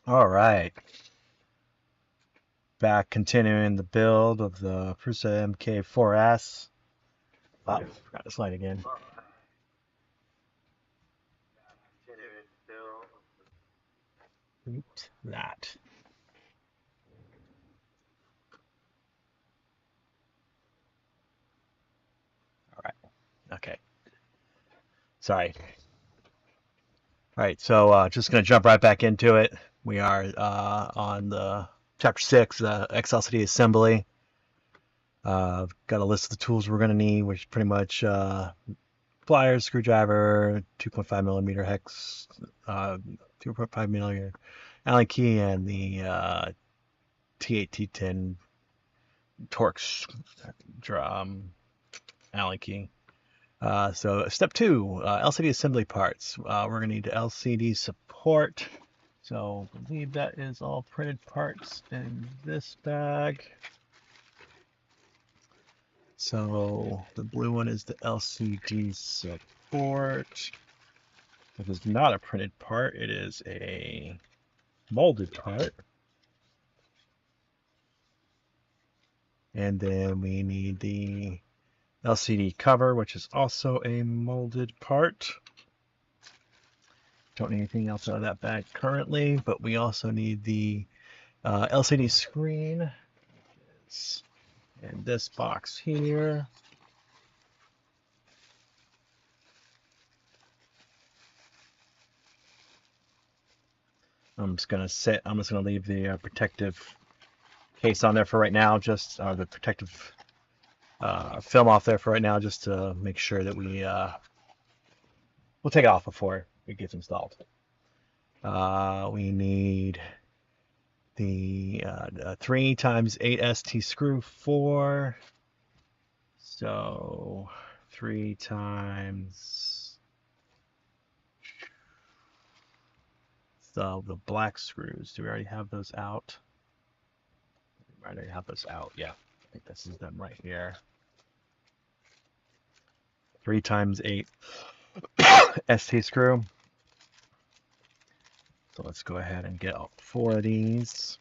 All right, back continuing the build of the Prusa MK4S. Oh, forgot to slide again. Oops, that. All right, okay. Sorry. All right, so just gonna jump right back into it. We are on the chapter 6, XLCD assembly. Got a list of the tools we're gonna need, which pretty much pliers, screwdriver, 2.5 millimeter hex, 2.5 millimeter Allen key, and the T8 T10 Torx drum Allen key. So step 2, LCD assembly parts. We're gonna need LCD support. So I believe that is all printed parts in this bag. So the blue one is the LCD support. If it's not a printed part, it is a molded part. And then we need the LCD cover, which is also a molded part. Don't need anything else out of that bag currently, but we also need the LCD screen. It's in this box here. I'm just gonna leave the protective case on there for right now, just the protective film off there for right now, just to make sure that we'll take it off before it gets installed. We need the 3 times 8 ST screw 4. So 3 times the black screws. Do we already have those out? We already have those out. Yeah, I think this is them right here. 3 times 8 ST screw. So let's go ahead and get all 4 of these.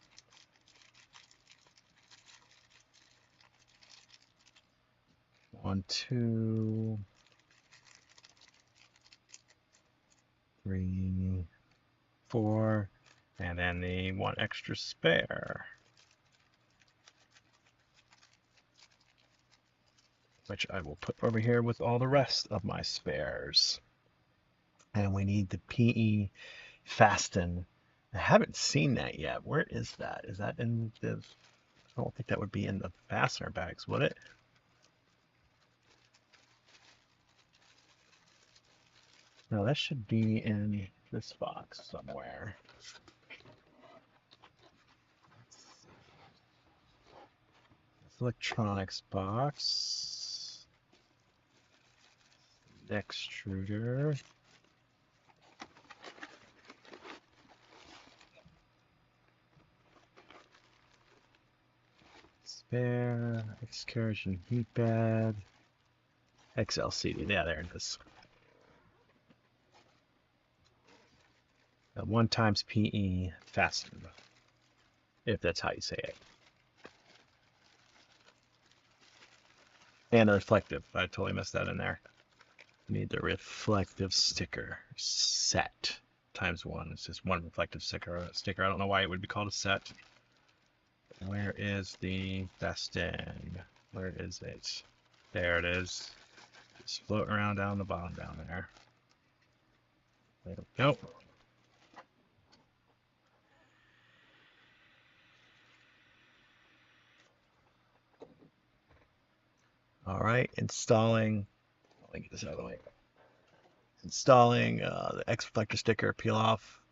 One, 2, 3, 4, and then the 1 extra spare, which I will put over here with all the rest of my spares. And we need the PE fasten. I haven't seen that yet. Where is that? Is that in the... I don't think that would be in the fastener bags, would it? No, that should be in this box somewhere. This electronics box. Extruder. Spare, excursion heat bed, XLCD. Yeah, there it is. 1 times PE fasten, if that's how you say it. And the reflective. I totally missed that in there. Need the reflective sticker set times 1. It's just 1 reflective sticker. I don't know why it would be called a set. Where is the fasten? Where is it? There it is. Just floating around down the bottom down there. There we go. All right, installing. Let me get this out of the way. Installing the X reflector sticker peel off.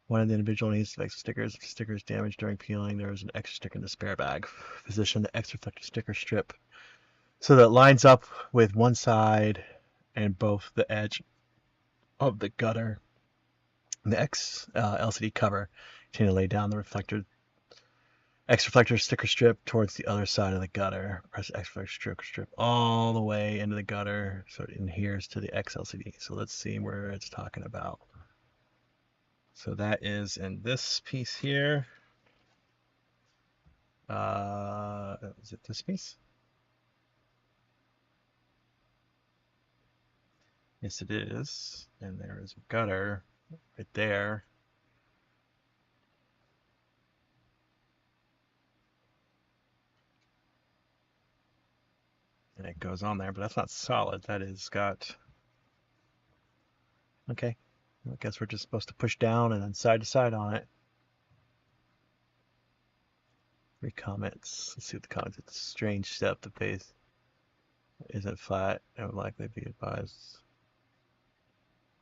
One of the individual needs to fix the stickers. If the sticker is damaged during peeling, there is an extra sticker in the spare bag. Position the X reflector sticker strip so that it lines up with one side and both the edge of the gutter. The X LCD cover. Continue to lay down the X reflector sticker strip towards the other side of the gutter. Press the X reflector strip all the way into the gutter so it adheres to the X LCD. So let's see where it's talking about. So that is in this piece here. Is it this piece? Yes, it is. And there is a gutter right there. And it goes on there, but that's not solid. That is got... Okay. I guess we're just supposed to push down and then side to side on it. 3 comments. Let's see what the comments. It's a strange step. The face isn't flat. I would likely be advised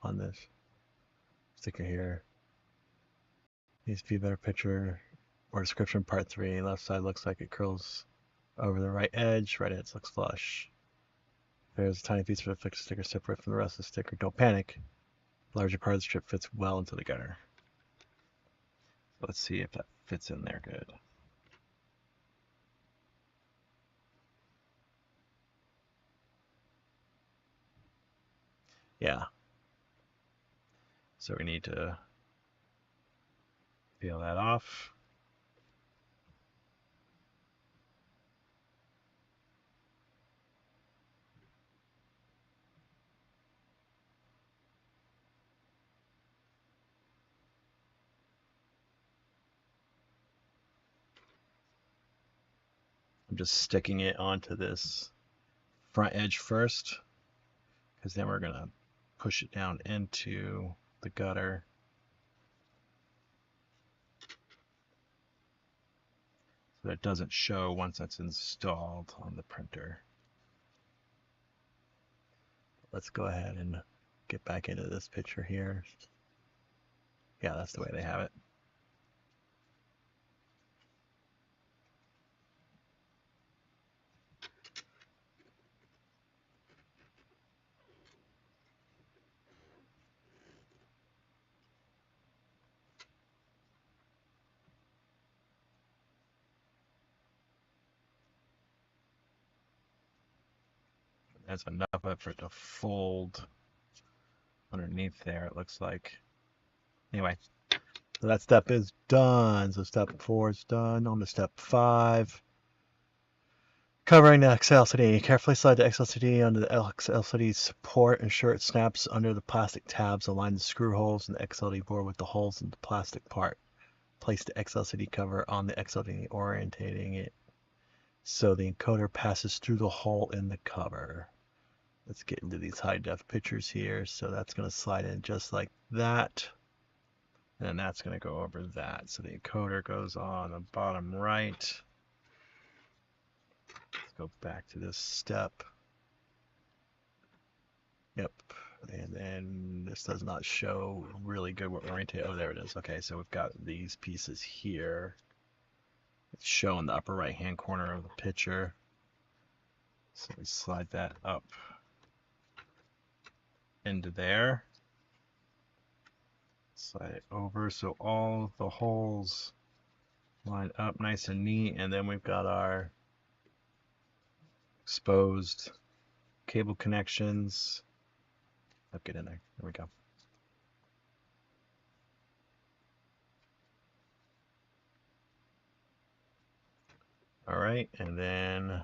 on this sticker here. Needs to be a better picture or description. Part 3. Left side looks like it curls over the right edge. Right edge looks flush. There's a tiny piece of a fixed sticker separate from the rest of the sticker. Don't panic. The larger part of the strip fits well into the gutter. Let's see if that fits in there good. Yeah. So we need to peel that off. I'm just sticking it onto this front edge first, because then we're going to push it down into the gutter. So that it doesn't show once that's installed on the printer. Let's go ahead and get back into this picture here. Yeah, that's the way they have it. That's enough of it for it to fold underneath there, it looks like. Anyway, so that step is done. So step 4 is done. On to step 5. Covering the XLCD. Carefully slide the XLCD under the XLCD support. Ensure it snaps under the plastic tabs. Align the screw holes in the XLCD board with the holes in the plastic part. Place the XLCD cover on the XLCD, orientating it so the encoder passes through the hole in the cover. Let's get into these high def pictures here. So that's going to slide in just like that. And that's going to go over that. So the encoder goes on the bottom right. Let's go back to this step. Yep. And then this does not show really good what orientation. Oh, there it is. Okay, so we've got these pieces here. It's showing the upper right hand corner of the picture. So we slide that up into there. Slide it over so all the holes line up nice and neat. And then we've got our exposed cable connections. Oh, get in there. There we go. All right, and then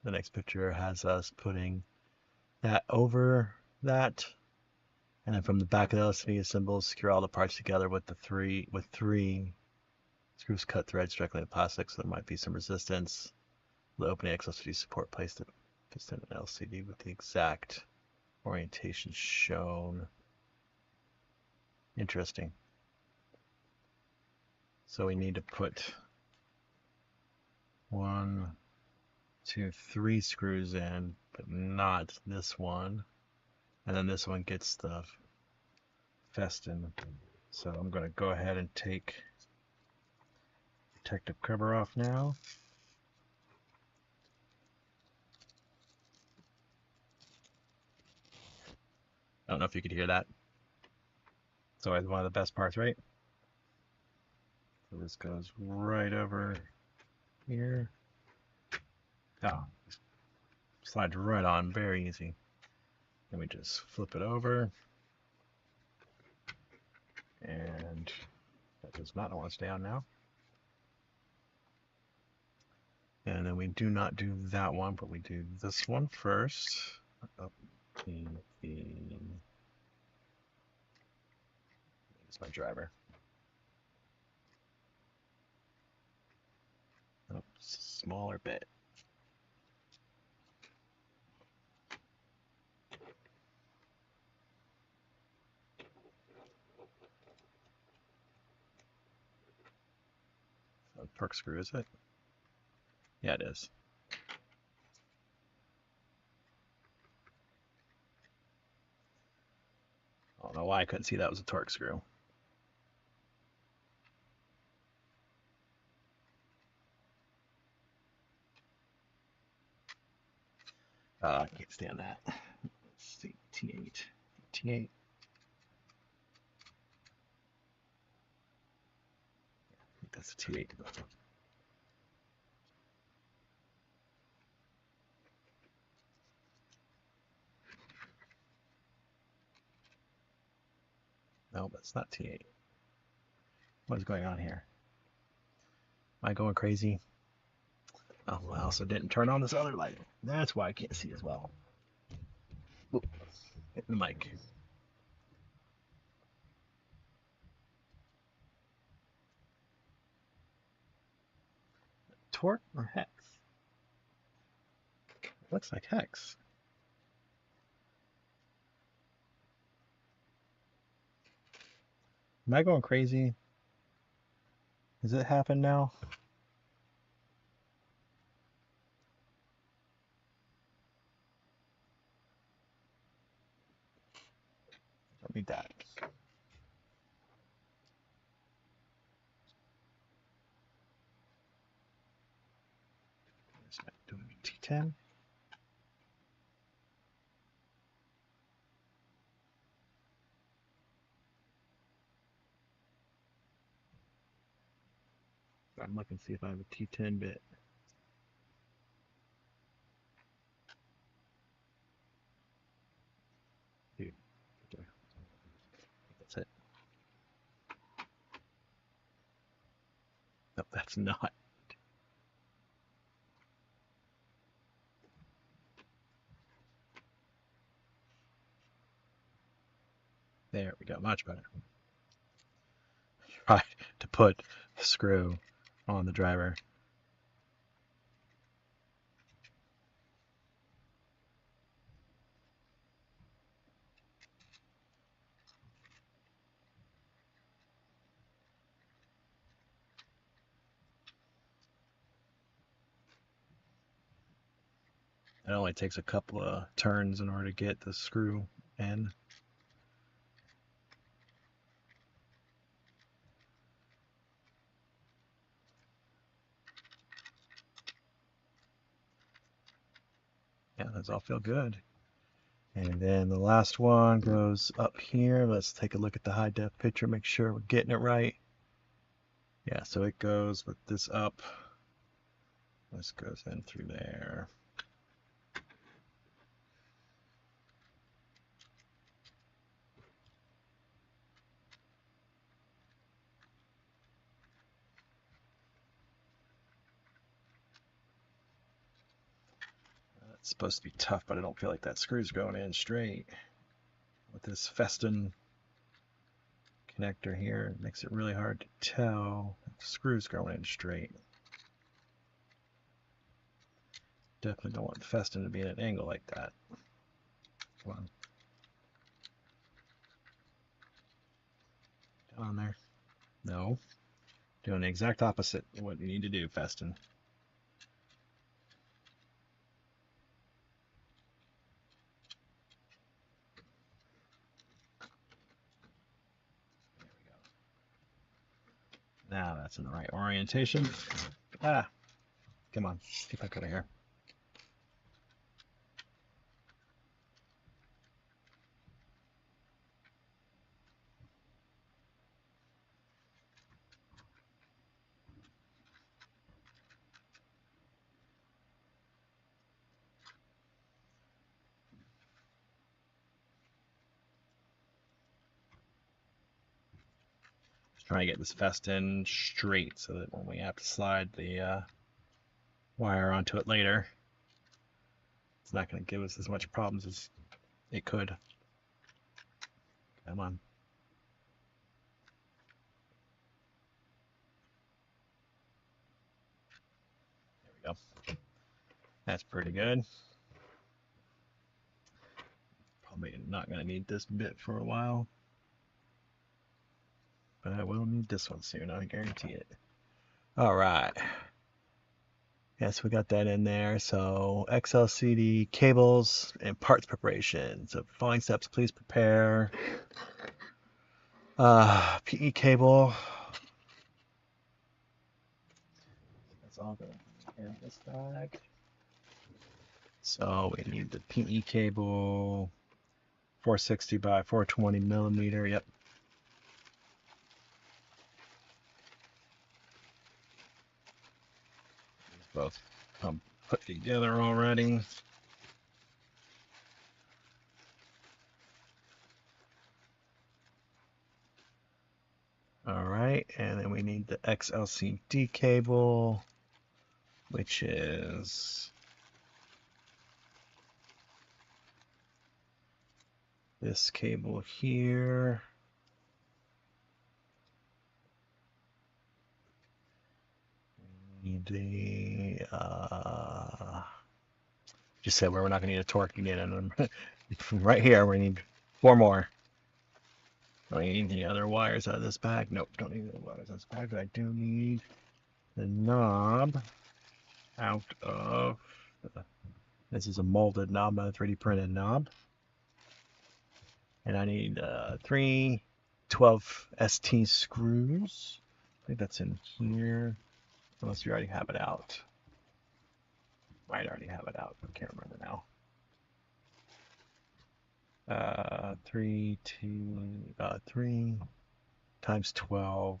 the next picture has us putting that over that, and then from the back of the LCD assembles, secure all the parts together with three screws cut threads directly in the plastic, so there might be some resistance. The opening XLCD support, place the piston in LCD with the exact orientation shown. Interesting. So we need to put 1, 2, 3 screws in, but not this one. And then this one gets the festin. So I'm going to go ahead and take the protective cover off now. I don't know if you could hear that. It's always one of the best parts, right? So this goes right over here. Oh, slides right on, very easy. Then we just flip it over and does not want to stay on now. And then we do not do that one, but we do this one first. Oh, it's my driver. Oh, smaller bit. So torque screw, is it? Yeah, it is. I don't know why I couldn't see that was a torque screw. I can't stand that. Let's see, T8. T8. I think that's a T8. No, but it's not T8. What is going on here? Am I going crazy? Oh, I also didn't turn on this other light. That's why I can't see as well. Oop, hit the mic. Torque or hex? Looks like hex. Am I going crazy? Has it happened now? Don't need that. Doing T10. I'm looking to see if I have a T10 bit. Dude, that's it. No, that's not. There we go, much better. Right, to put the screw on the driver. It only takes a couple of turns in order to get the screw in. Yeah, those all feel good. And then the last one goes up here. Let's take a look at the high def picture, make sure we're getting it right. Yeah, so it goes with this up. This goes in through there. It's supposed to be tough, but I don't feel like that screw's going in straight. With this Feston connector here, it makes it really hard to tell if the screw's going in straight. Definitely don't want Feston to be at an angle like that. Come on. Down there. No. Doing the exact opposite of what you need to do, Feston. Now that's in the right orientation. Ah, come on, get back out of here. Try to get this Festin straight so that when we have to slide the wire onto it later, it's not going to give us as much problems as it could. Come on. There we go. That's pretty good. Probably not going to need this bit for a while, but I will need this one soon, I guarantee it. All right. Yes, we got that in there. So XLCD cables and parts preparation. So following steps, please prepare PE cable. That's all going in this bag. So we need the PE cable, 460 by 420 millimeter. Yep. Both put together already. All right, and then we need the XLCD cable, which is this cable here. We need the just said we're not going to need a torque unit on them. Right here, we need 4 more. Do I need any other wires out of this bag? Nope, don't need the wires out of this bag, but I do need the knob out of, this is a molded knob, not a 3D printed knob. And I need 3 12 ST screws. I think that's in here, unless we already have it out. Might already have it out, I can't remember now. 3 times 12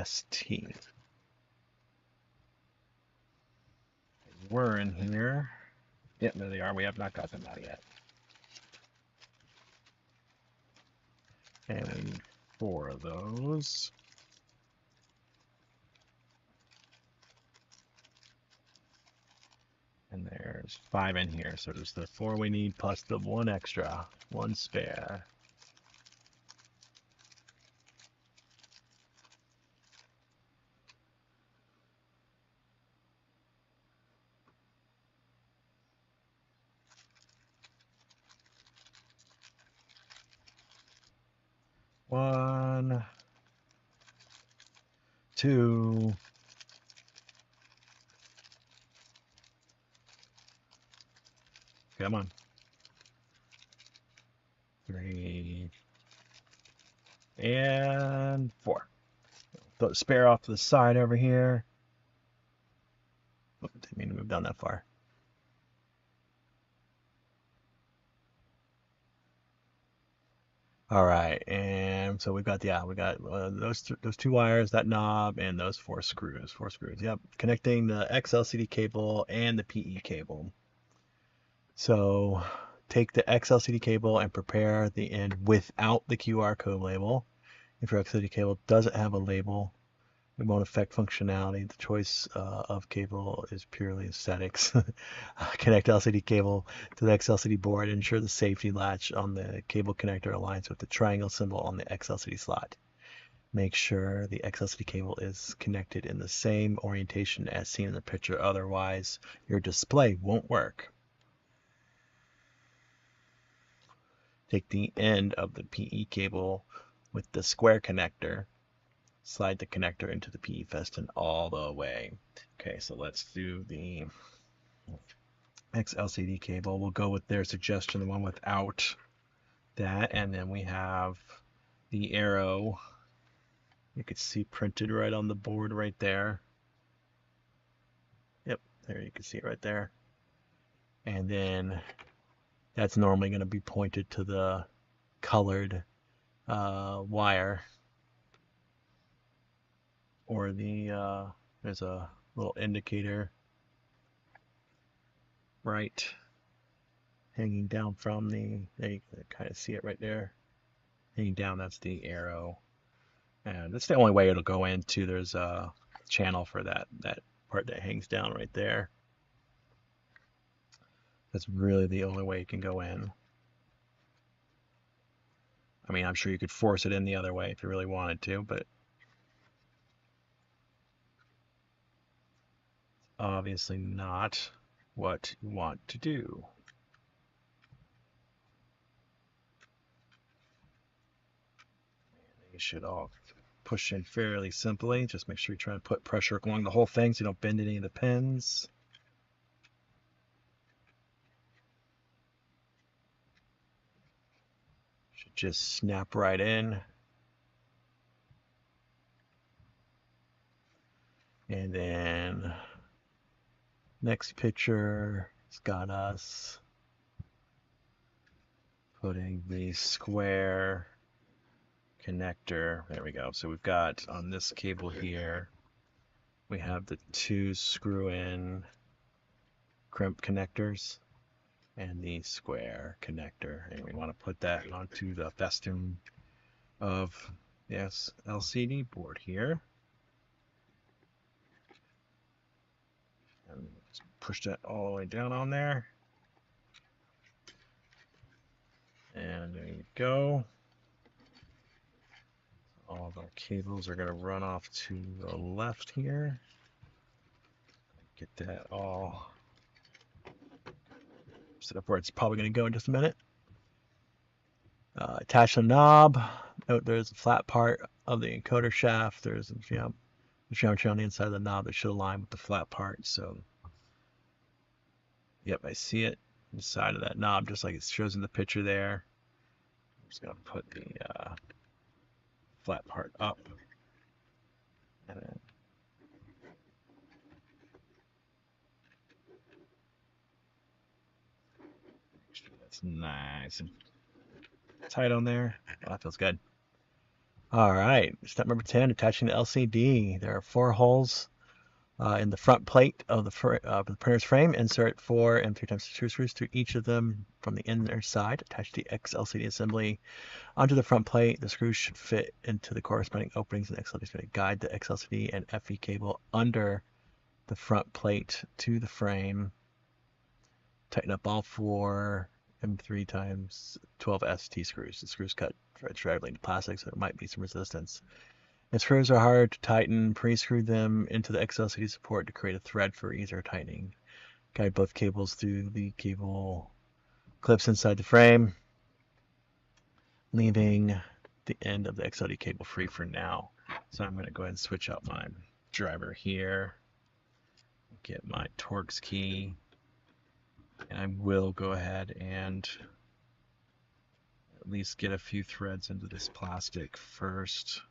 ST. We're in here. Yep, there they are. We have not got them out yet. And we need 4 of those. And there's 5 in here. So there's the 4 we need plus the 1 extra, 1 spare. One, 2, come on, 3, and 4. Throw the spare off to the side over here. Oh, didn't mean to move down that far. All right, and so we got those 2 wires, that knob, and those 4 screws. 4 screws. Yep, connecting the XLCD cable and the PE cable. So take the XLCD cable and prepare the end without the QR code label. If your XLCD cable doesn't have a label, it won't affect functionality. The choice of cable is purely aesthetics. Connect LCD cable to the XLCD board. Ensure the safety latch on the cable connector aligns with the triangle symbol on the XLCD slot. Make sure the XLCD cable is connected in the same orientation as seen in the picture. Otherwise, your display won't work. Take the end of the PE cable with the square connector. Slide the connector into the PE Festin all the way. Okay, so let's do the XLCD cable. We'll go with their suggestion, the one without that, and then we have the arrow. You can see printed right on the board right there. Yep, there you can see it right there. And then that's normally going to be pointed to the colored wire, or the there's a little indicator right hanging down from the, there you can kind of see it right there. hanging down, that's the arrow. And that's the only way it'll go into. There's a channel for that part that hangs down right there. That's really the only way it can go in. I mean, I'm sure you could force it in the other way if you really wanted to, but obviously not what you want to do. You should all push in fairly simply. Just make sure you try to put pressure along the whole thing so you don't bend any of the pins. Should just snap right in. And then next picture, it's got us putting the square connector. There we go. So we've got on this cable here, we have the two screw-in crimp connectors and the square connector. And we want to put that onto the festoon of this LCD board here. And just push that all the way down on there. And there you go. All of our cables are going to run off to the left here. Get that all set up where it's probably going to go in just a minute. Attach the knob. Note there's a flat part of the encoder shaft. There's a geometry on the inside of the knob that should align with the flat part. So, yep, I see it inside of that knob just like it shows in the picture there. I'm just going to put the flat part up. And then make sure that's nice and tight on there. Oh, that feels good. All right, step number 10, attaching the LCD. There are 4 holes in the front plate of the printer's frame. Insert 4 and 3x2 screws through each of them from the inner side. Attach the XLCD assembly onto the front plate. The screws should fit into the corresponding openings in the XLCD assembly. Guide the XLCD and FE cable under the front plate to the frame. Tighten up all 4 M3x12 ST screws. The screws cut directly into plastic, so there might be some resistance. If screws are hard to tighten, pre-screw them into the XLCD support to create a thread for easier tightening. Guide both cables through the cable clips inside the frame, leaving the end of the XLCD cable free for now. So I'm going to go ahead and switch out my driver here, get my Torx key, and I will go ahead and at least get a few threads into this plastic first.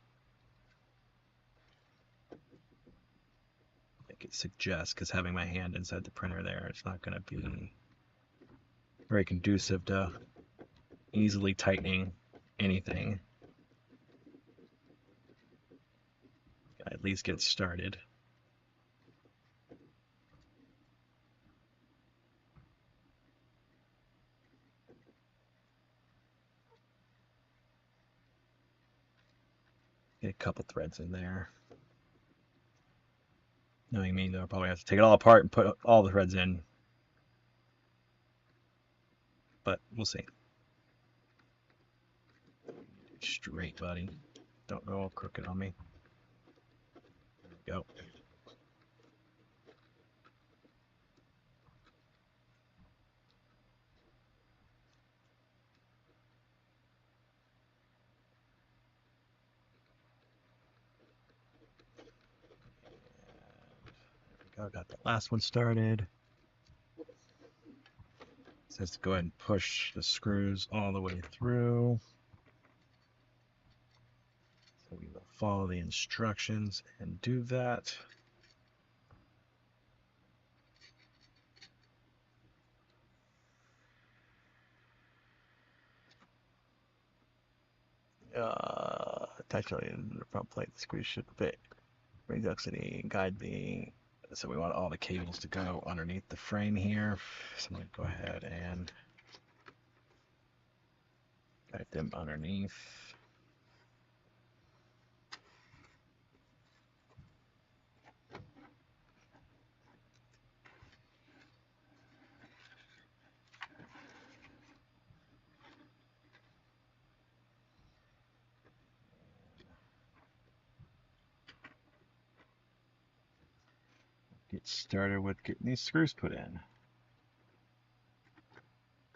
Like it suggests, because having my hand inside the printer there, it's not going to be very conducive to easily tightening anything. At least get started. Get a couple threads in there. Knowing me, they'll probably have to take it all apart and put all the threads in. But we'll see. Straight, buddy. Don't go all crooked on me. There we go. Got that last one started. It says to go ahead and push the screws all the way through. So we will follow the instructions and do that. Attach it in the front plate. The screws should fit. Bring the XLCD, guide the. So we want all the cables to go underneath the frame here. So I'm going to go ahead and guide them underneath. get started with getting these screws put in.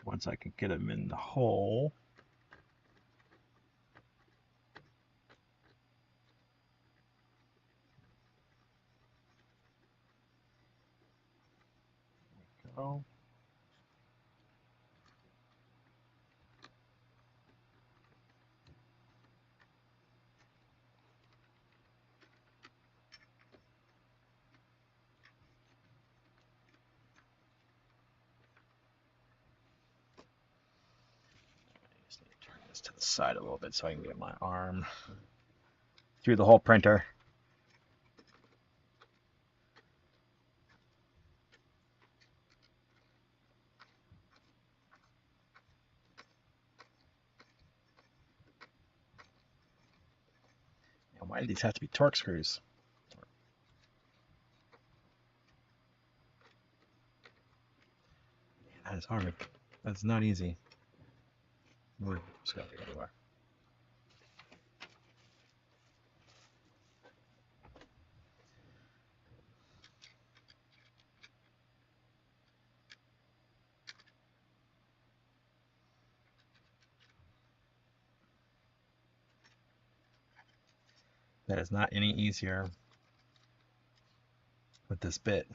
Once I can get them in the hole, go. Just need to turn this to the side a little bit so I can get my arm through the whole printer. And why do these have to be Torx screws? Man, that is hard. That's not easy. We're just going to go everywhere. That is not any easier with this bit.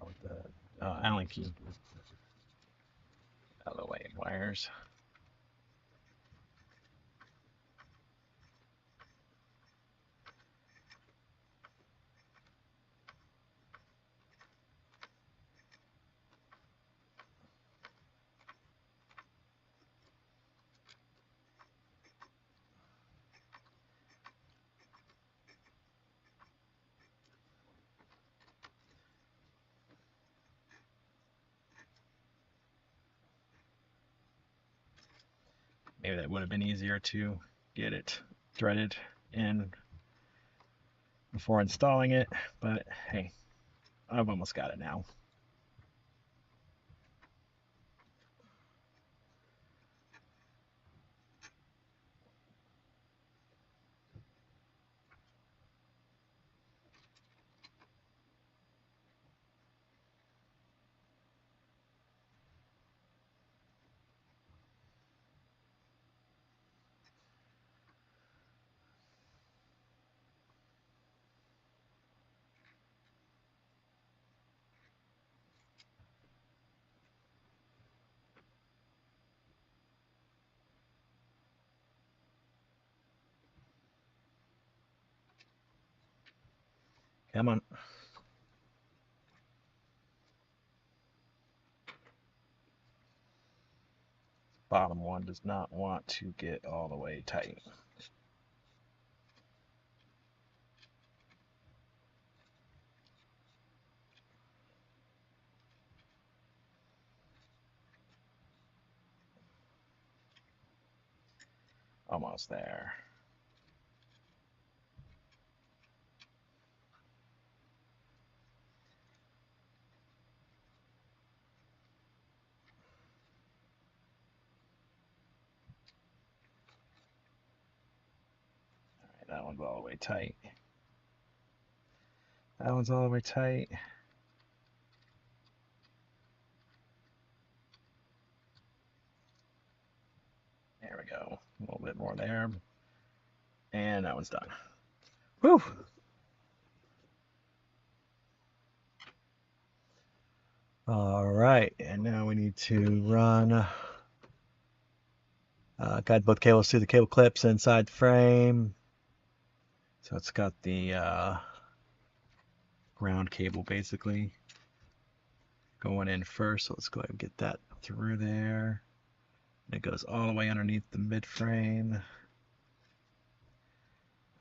Or with the Allen key. Out of the way, wires. Maybe that would have been easier to get it threaded in before installing it, but hey, I've almost got it now. Come on. Bottom one does not want to get all the way tight. Almost there. All right, that one's all the way tight. That one's all the way tight. There we go. A little bit more there. And that one's done. Whew. All right, and now we need to run guide both cables through the cable clips inside the frame. So it's got the ground cable basically going in first. So let's go ahead and get that through there. And it goes all the way underneath the mid frame,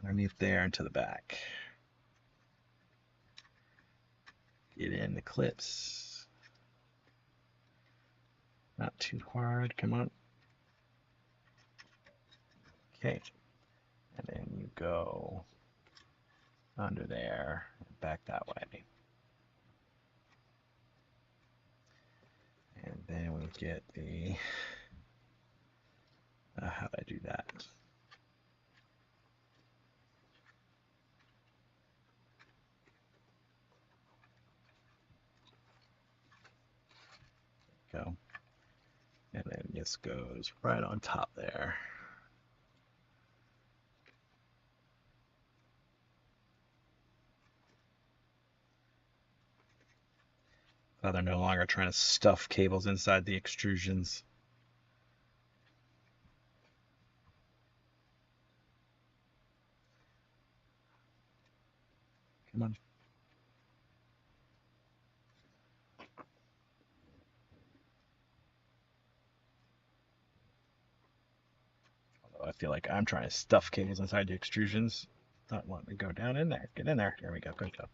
underneath there into the back. Get in the clips. Not too hard, come on. Okay, and then you go under there, back that way. And then we get the, how do I do that? this goes right on top there. They're no longer trying to stuff cables inside the extrusions. Come on. Although I feel like I'm trying to stuff cables inside the extrusions. Not wanting to go down in there. Get in there. There we go. Good job.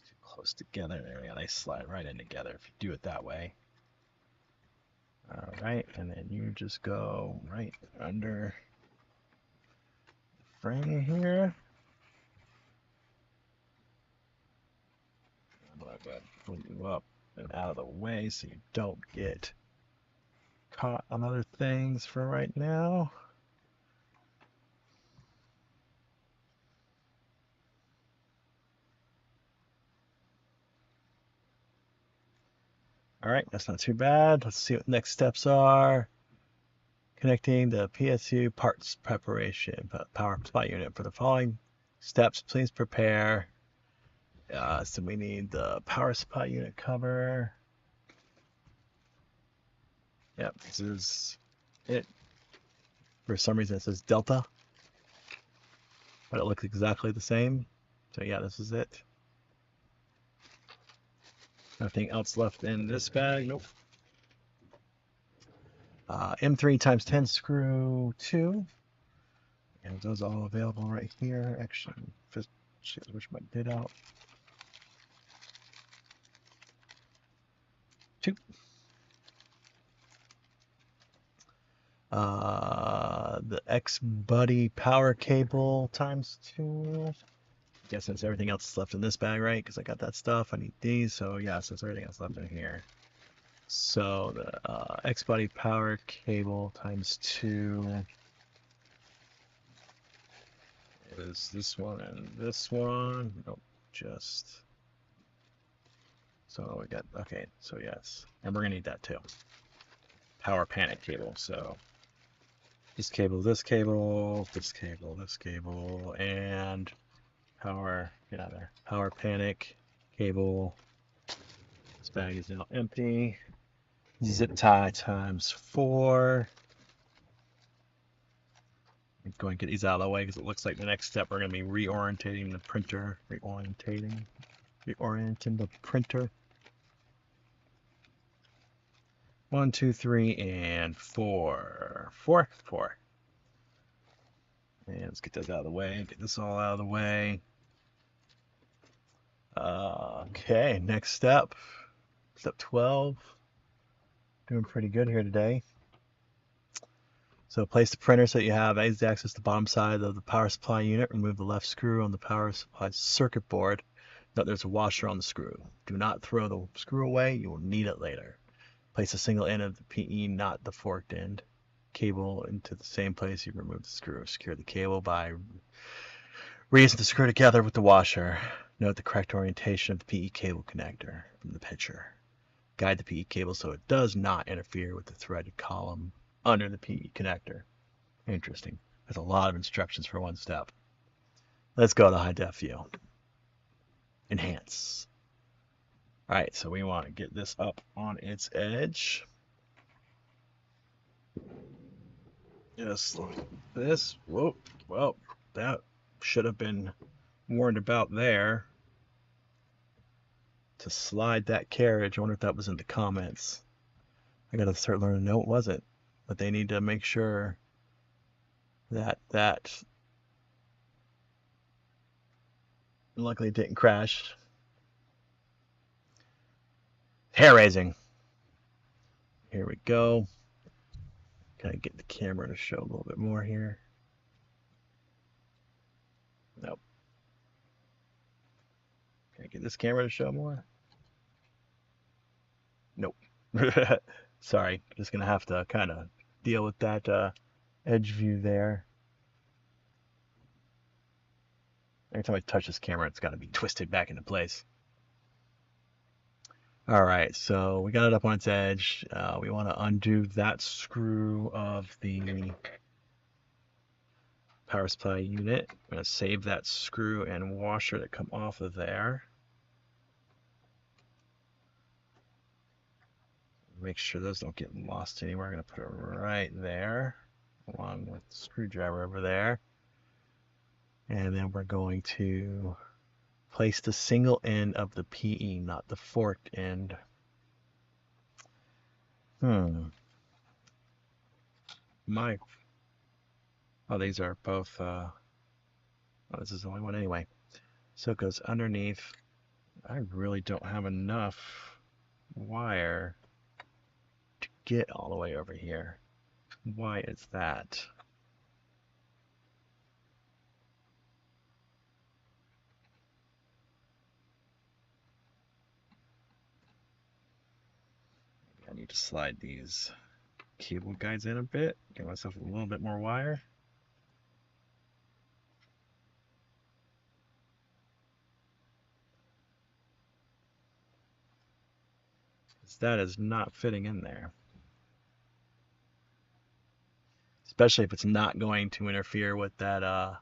Too close together. There we go. They slide right in together if you do it that way. All right, and then you just go right under the frame here. I'm going to pull you up and out of the way so you don't get caught on other things for right now. All right, that's not too bad. Let's see what the next steps are. Connecting the PSU parts preparation power supply unit. For the following steps, please prepare. So we need the power supply unit cover. Yep, this is it. For some reason it says Delta, but it looks exactly the same. So yeah, this is it. Nothing else left in this bag. Nope. M3 times 10 screw 2. And those are all available right here. Actually, which might did out. 2. The X-Buddy power cable times 2. Guess since everything else is left in this bag, right? Because I got that stuff. I need these. So yeah, since everything else left in here. So the X-Buddy power cable times 2 is this one and this one. Nope, just. So we got, okay, so yes. And we're gonna need that too. Power panic cable. So this cable, this cable, this cable, this cable, and power, get out of there. Power panic cable. This bag is now empty. Zip tie times 4. I'm going to get these out of the way because it looks like the next step we're going to be reorientating the printer. Reorienting the printer. 1, 2, 3, and 4. 4. And let's get those out of the way. Get this all out of the way. Okay, next step. Step 12. Doing pretty good here today. So place the printer so that you have easy access to the bottom side of the power supply unit. Remove the left screw on the power supply circuit board. Note there's a washer on the screw. Do not throw the screw away. You will need it later. Place a single end of the PE, not the forked end, cable into the same place you remove the screw. Secure the cable by raising the screw together with the washer. Note the correct orientation of the PE cable connector from the picture. Guide the PE cable so it does not interfere with the threaded column under the PE connector. Interesting. There's a lot of instructions for one step. Let's go to high def view. Enhance. All right, so we want to get this up on its edge. Just like this. Whoa, well, that should have been warned about there. To slide that carriage. I wonder if that was in the comments. I gotta start learning. No, it wasn't. But they need to make sure that luckily it didn't crash. Hair raising. Here we go. Can I get the camera to show a little bit more here? Nope. Can I get this camera to show more? Nope. Sorry, just gonna have to kind of deal with that edge view there. Every time I touch this camera, it's got to be twisted back into place. All right, so we got it up on its edge. We want to undo that screw of the power supply unit. I'm going to save that screw and washer that come off of there. Make sure those don't get lost anywhere. I'm going to put it right there, along with the screwdriver over there. And then we're going to place the single end of the PE, not the forked end. Oh, these are both, oh, this is the only one anyway. So it goes underneath. I really don't have enough wire to get all the way over here. Why is that? Maybe I need to slide these cable guides in a bit, get myself a little bit more wire. That is not fitting in there. Especially if it's not going to interfere with that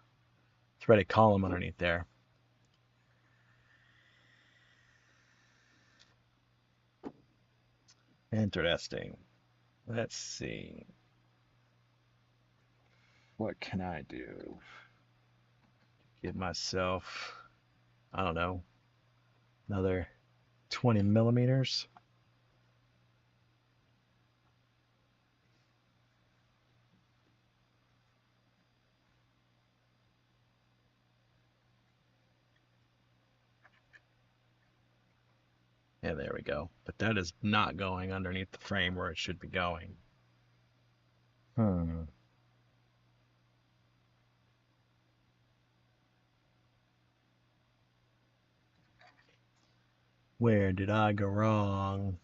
threaded column underneath there. Interesting. Let's see. What can I do? Give myself, I don't know, another 20 millimeters. Yeah, there we go. But that is not going underneath the frame where it should be going. Where did I go wrong?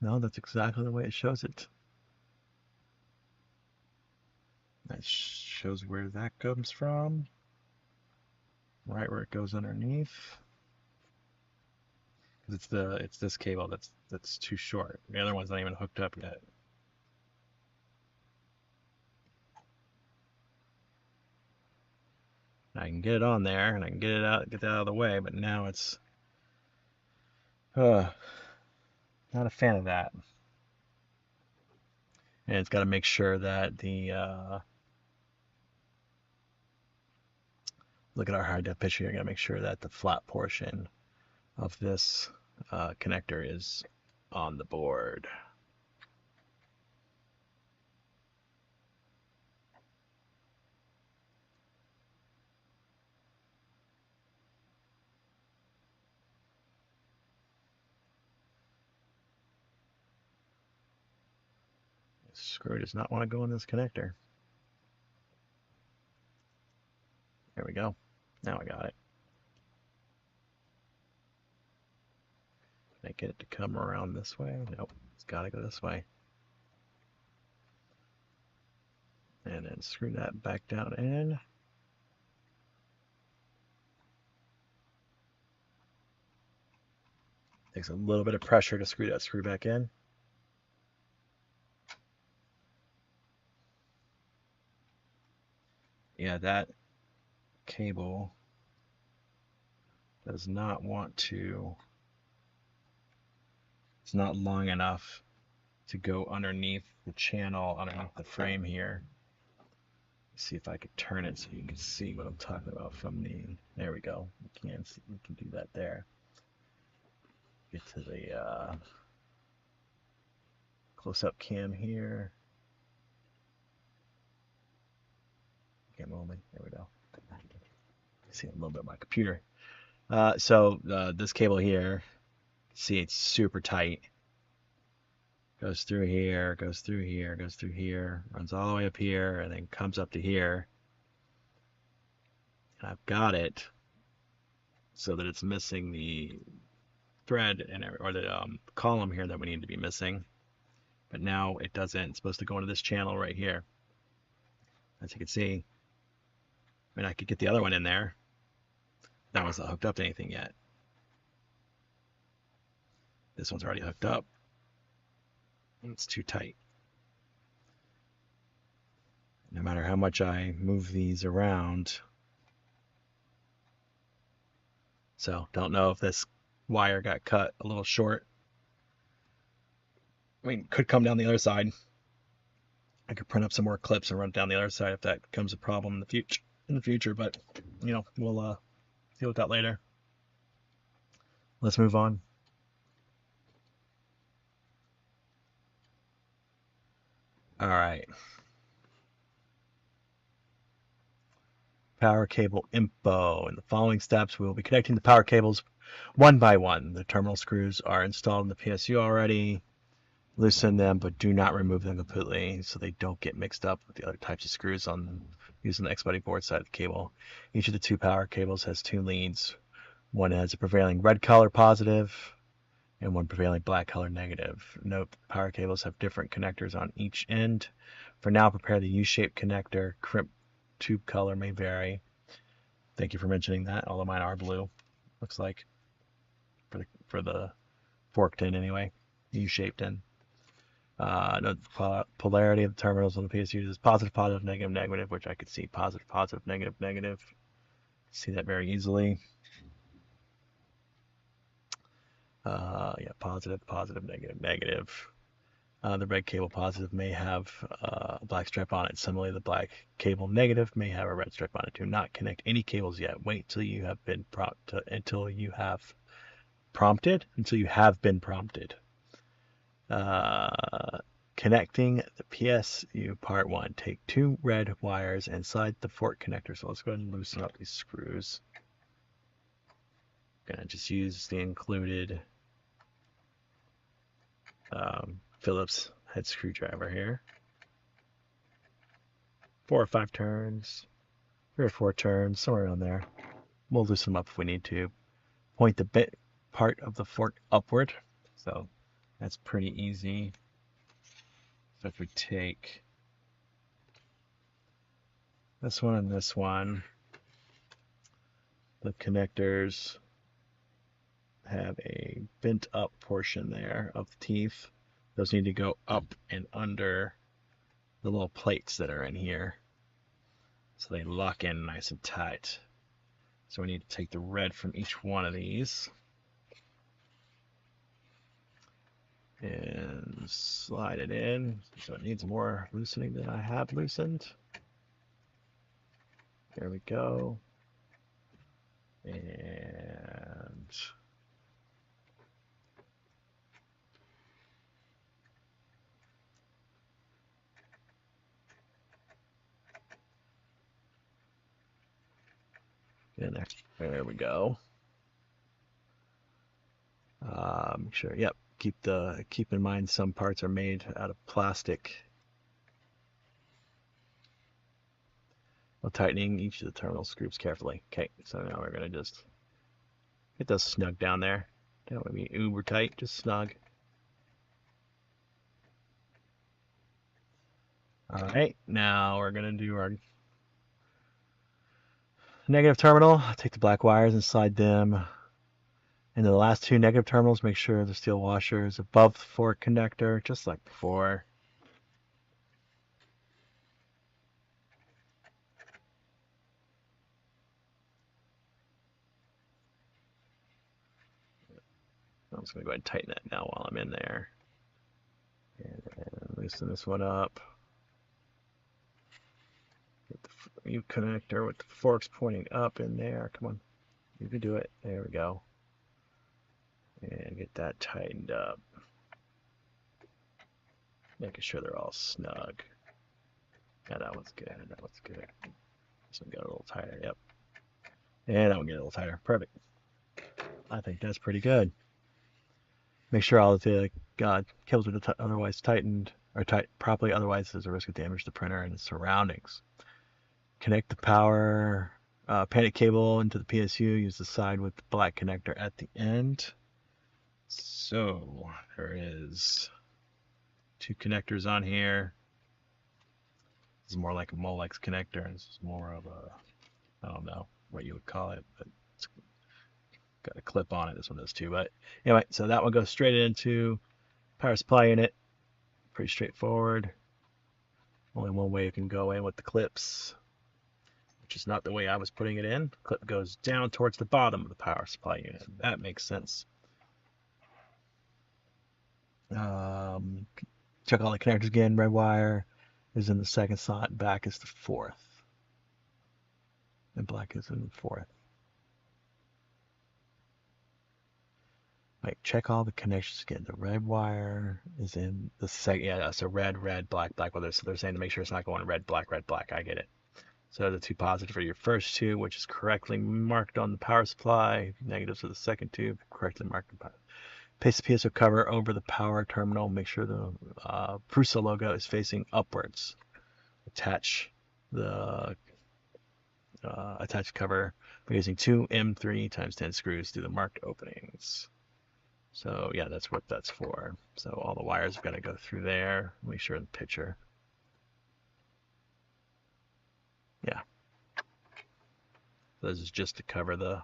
No, that's exactly the way it shows it. That shows where that comes from. Right where it goes underneath. It's this cable that's too short. The other one's not even hooked up yet. I can get it on there and I can get that out of the way, but now it's not a fan of that. And it's got to make sure that the look at our high def picture here. Got to make sure that the flat portion of this connector is on the board. This screw does not want to go in this connector. There we go. Now I got it. Can I get it to come around this way? Nope, it's got to go this way. And then screw that back down in. Takes a little bit of pressure to screw that screw back in. Yeah, that cable does not want to, it's not long enough to go underneath the channel, underneath the frame here. Let's see if I could turn it so you can see what I'm talking about from the, there we go. We can see, we can do that there. Get to the close-up cam here. Can't move me. There we go. See a little bit of my computer. So this cable here, see it's super tight. Goes through here, goes through here, goes through here, runs all the way up here, and then comes up to here. And I've got it so that it's missing the thread and or the column here that we need to be missing. But now it doesn't. It's supposed to go into this channel right here. As you can see, I mean, I could get the other one in there, That one's not hooked up to anything yet. This one's already hooked up. It's too tight. No matter how much I move these around. So don't know if this wire got cut a little short. I mean, could come down the other side. I could print up some more clips and run it down the other side if that becomes a problem in the future. But you know, we'll deal with that later. Let's move on. All right. Power cable info. In the following steps, we will be connecting the power cables one by one. The terminal screws are installed in the PSU already. Loosen them, but do not remove them completely so they don't get mixed up with the other types of screws using the X-Buddy board side of the cable. Each of the two power cables has two leads. One has a prevailing red color positive and one prevailing black color negative. Note the power cables have different connectors on each end. For now, prepare the U-shaped connector. Crimp tube color may vary. Thank you for mentioning that, although mine are blue, looks like, for the forked end anyway, U-shaped end. Note the polarity of the terminals on the PSU is positive, positive, negative, negative, which I could see positive, positive, negative, negative. See that very easily. Yeah, positive, positive, negative, negative. The red cable positive may have a black stripe on it. Similarly, the black cable negative may have a red stripe on it. Do not connect any cables yet. Wait till you have been until you have been prompted. Connecting the PSU part 1. Take two red wires and slide the fork connector. So let's go ahead and loosen up these screws. I'm gonna just use the included Phillips head screwdriver here. 4 or 5 turns, 3 or 4 turns, somewhere around there. We'll loosen them up if we need to. Point the bit part of the fork upward. So that's pretty easy. So if we take this one and this one, the connectors have a bent up portion there of the teeth. Those need to go up and under the little plates that are in here, so they lock in nice and tight. So we need to take the red from each one of these and slide it in. So it needs more loosening than I have loosened. There we go. And there we go. Make sure, yep. Keep in mind some parts are made out of plastic. While tightening each of the terminal screws carefully. Okay, so now we're gonna just get those snug down there. Don't want to be uber tight, just snug. All right, now we're gonna do our negative terminal. Take the black wires and slide them into the last 2 negative terminals. Make sure the steel washer is above the fork connector, just like before. I'm just going to go ahead and tighten that now while I'm in there. And loosen this one up. Get the new connector with the forks pointing up in there. Come on, you can do it. There we go. And get that tightened up. Making sure they're all snug. Yeah, that one's good. That one's good. This one got a little tighter. Yep. And that one get a little tighter. Perfect. I think that's pretty good. Make sure all of the cables are otherwise tightened or tight properly. Otherwise, there's a risk of damage to the printer and its surroundings. Connect the power panic cable into the PSU. Use the side with the black connector at the end. So there is 2 connectors on here. This is more like a Molex connector, and this is more of a, I don't know what you would call it, but it's got a clip on it. This one does too. But anyway, so that one goes straight into power supply unit. Pretty straightforward. Only one way you can go in with the clips, which is not the way I was putting it in. Clip goes down towards the bottom of the power supply unit. That makes sense. Check all the connectors again. Red wire is in the second slot. Back is the fourth. And black is in the fourth. Wait, check all the connections again. The red wire is in the second. Yeah, so red, red, black, black. Well, so they're saying to make sure it's not going red, black, red, black. I get it. So the two positives are your first two, which is correctly marked on the power supply. Negatives are the second two, correctly marked on the power. Paste the piezo cover over the power terminal. Make sure the Prusa logo is facing upwards. Attach the attached cover by using two M3 times 10 screws through the marked openings. So yeah, that's what that's for. So all the wires have got to go through there. Make sure in the picture. Yeah. So this is just to cover the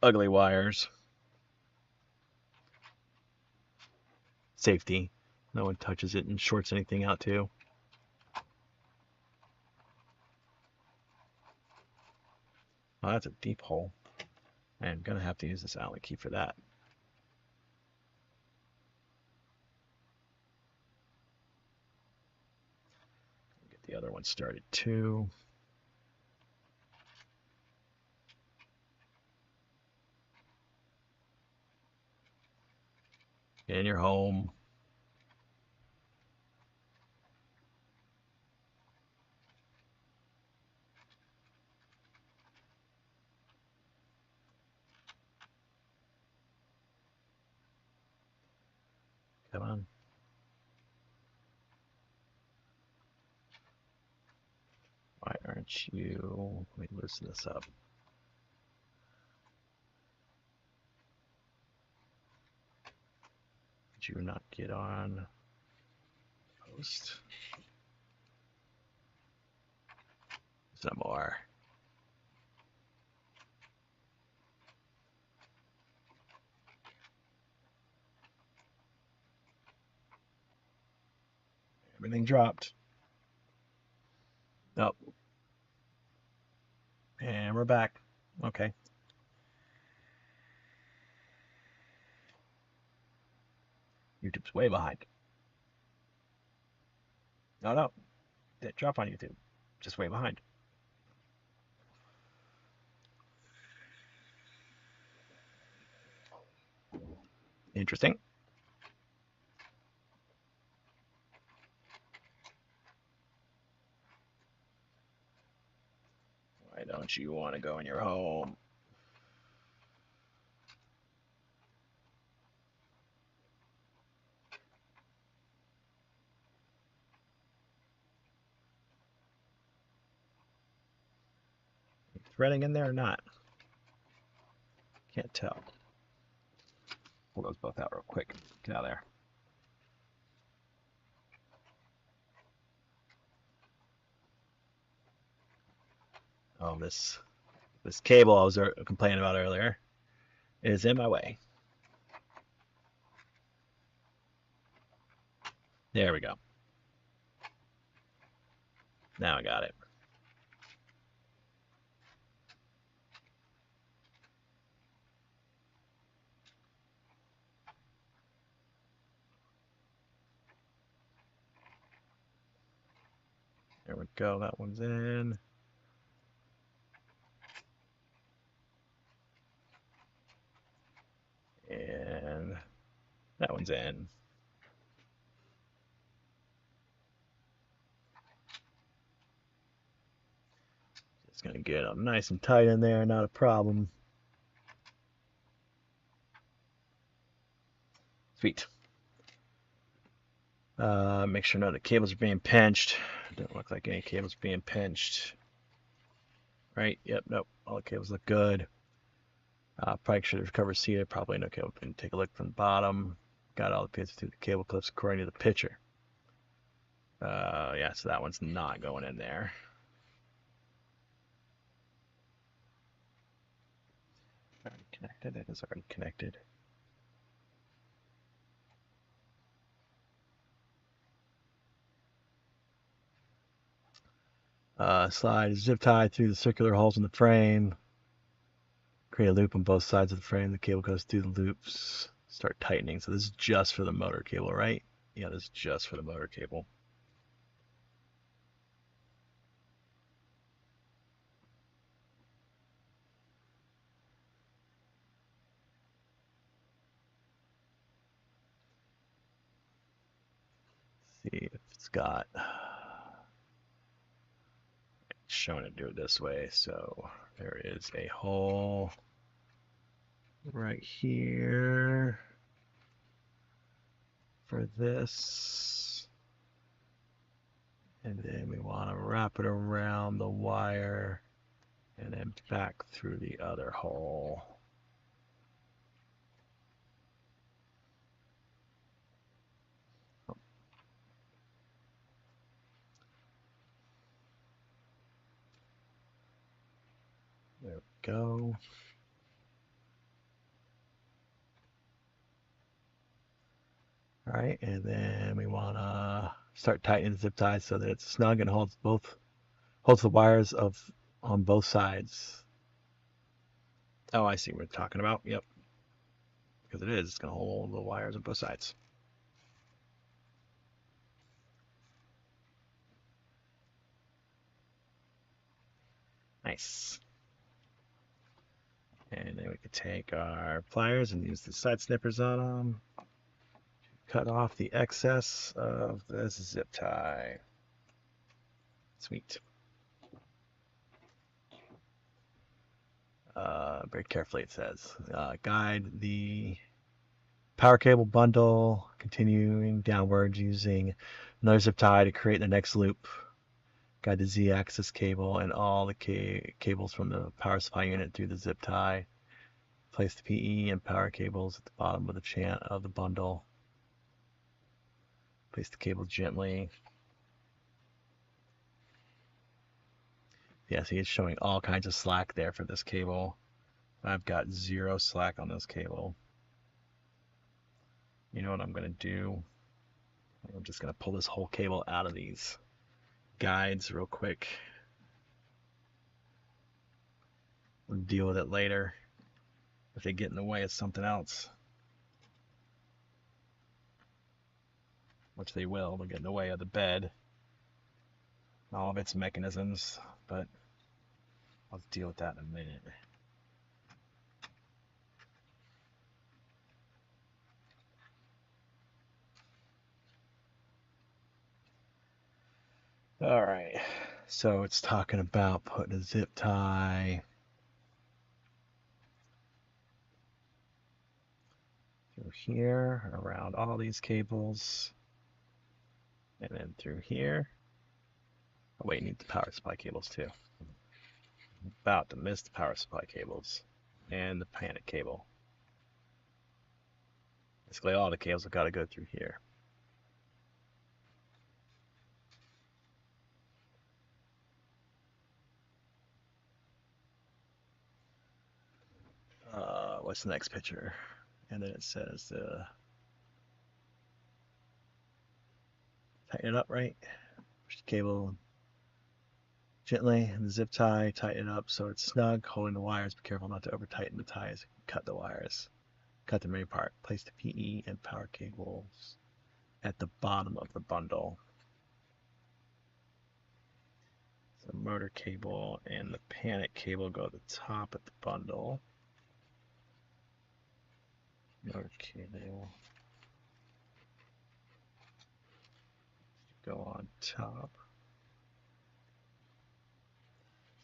ugly wires. Safety. No one touches it and shorts anything out too. Oh, that's a deep hole. I'm gonna have to use this Allen key for that. Get the other one started too. Get in your home. Come on. Why aren't you? Let me loosen this up. Did you not get on post? Some more. Everything dropped. Oh. And we're back. Okay. YouTube's way behind. No. Didn't drop on YouTube. Just way behind. Interesting. Why don't you want to go in your home? Threading in there or not? Can't tell. Pull those both out real quick. Get out of there. Oh, this cable I was complaining about earlier is in my way. There we go. Now I got it. There we go. That one's in. And that one's in. It's going to get them nice and tight in there, not a problem. Sweet. Make sure none of the cables are being pinched. Don't look like any cables are being pinched. Right? Yep, nope. All the cables look good. Probably should have covered seated. Probably no cable. Take a look from the bottom. Got all the pins through the cable clips according to the picture. Yeah, so that one's not going in there. connected? It is already connected. Slide a zip tie through the circular holes in the frame. Create a loop on both sides of the frame. The cable goes through the loops. Start tightening. So this is just for the motor cable, right? Yeah, this is just for the motor cable. See if it's got, it's showing to do it this way. So there is a hole right here for this. And then we want to wrap it around the wire and then back through the other hole. There we go. All right, and then we want to start tightening the zip ties so that it's snug and holds the wires on both sides. Oh, I see what we're talking about. Yep, because it is. It's going to hold the wires on both sides. Nice. And then we could take our pliers and use the side snippers on them. Cut off the excess of this zip tie. Sweet. Very carefully it says. Guide the power cable bundle, continuing downwards using another zip tie to create the next loop. Guide the Z-axis cable and all the cables from the power supply unit through the zip tie. Place the PE and power cables at the bottom of the chant of the bundle. Place the cable gently. Yeah, see, it's showing all kinds of slack there for this cable. I've got 0 slack on this cable. You know what I'm going to do? I'm just going to pull this whole cable out of these guides real quick. We'll deal with it later if they get in the way of something else. Which they will. They'll get in the way of the bed. All of its mechanisms. But I'll deal with that in a minute. Alright. So it's talking about putting a zip tie through here, around all these cables, and then through here. Oh wait, you need the power supply cables too. About to miss the power supply cables and the panic cable. Basically all the cables have got to go through here. What's the next picture? And then it says tighten it up, right? Push the cable gently and the zip tie, tighten it up so it's snug, holding the wires. Be careful not to over tighten the ties. Cut the wires. Cut them apart. Place the PE and power cables at the bottom of the bundle. The motor cable and the panic cable go to the top of the bundle. Motor cable go on top.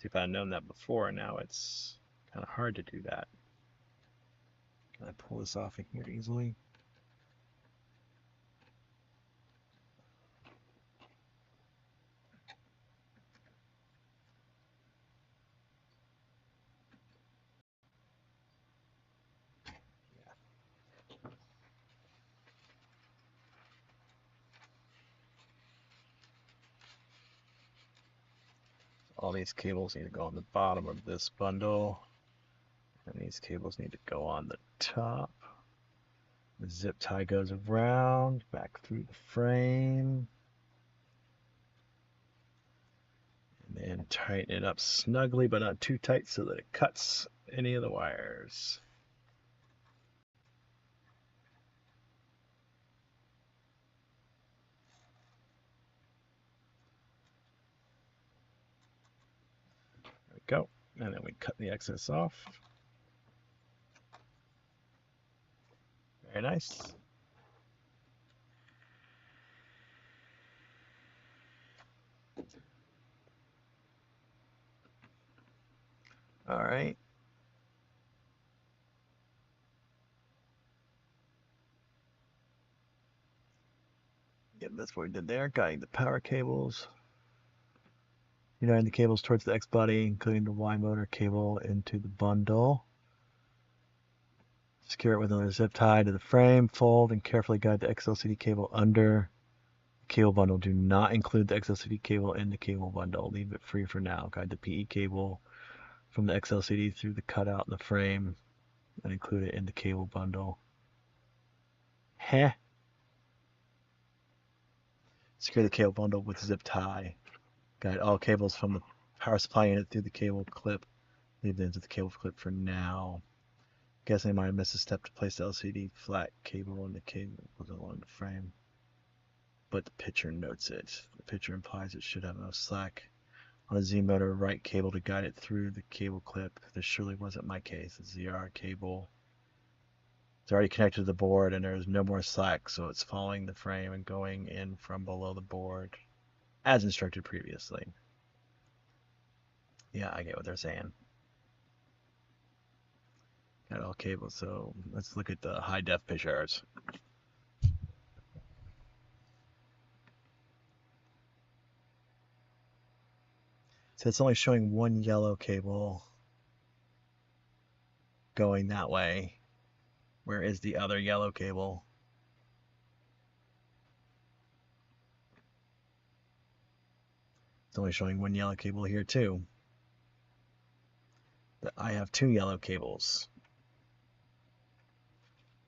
See, if I'd known that before, now it's kind of hard to do that. Can I pull this off in here easily? All these cables need to go on the bottom of this bundle, and These cables need to go on the top. The zip tie goes around, back through the frame. And then tighten it up snugly, but not too tight so that it cuts any of the wires. There we go. And then we cut the excess off. Very nice. All right. Yep, that's what we did there. Guiding the power cables. Uniting the cables towards the X body, including the Y motor cable into the bundle. Secure it with another zip tie to the frame. Fold and carefully guide the XLCD cable under the cable bundle. Do not include the XLCD cable in the cable bundle. Leave it free for now. Guide the PE cable from the XLCD through the cutout in the frame and include it in the cable bundle. Heh. Secure the cable bundle with zip tie. Guide all cables from the power supply unit through the cable clip. Leave them into the cable clip for now. Guessing I might have missed a step to place the LCD flat cable in the cable along the frame. But the picture notes it. The picture implies it should have enough slack on the Z motor right cable to guide it through the cable clip. This surely wasn't my case. The ZR cable is already connected to the board and there is no more slack, so it's following the frame and going in from below the board as instructed previously. Yeah, I get what they're saying. Got all cables, so let's look at the high def pictures. So it's only showing one yellow cable going that way. Where is the other yellow cable? It's only showing one yellow cable here too. But I have two yellow cables.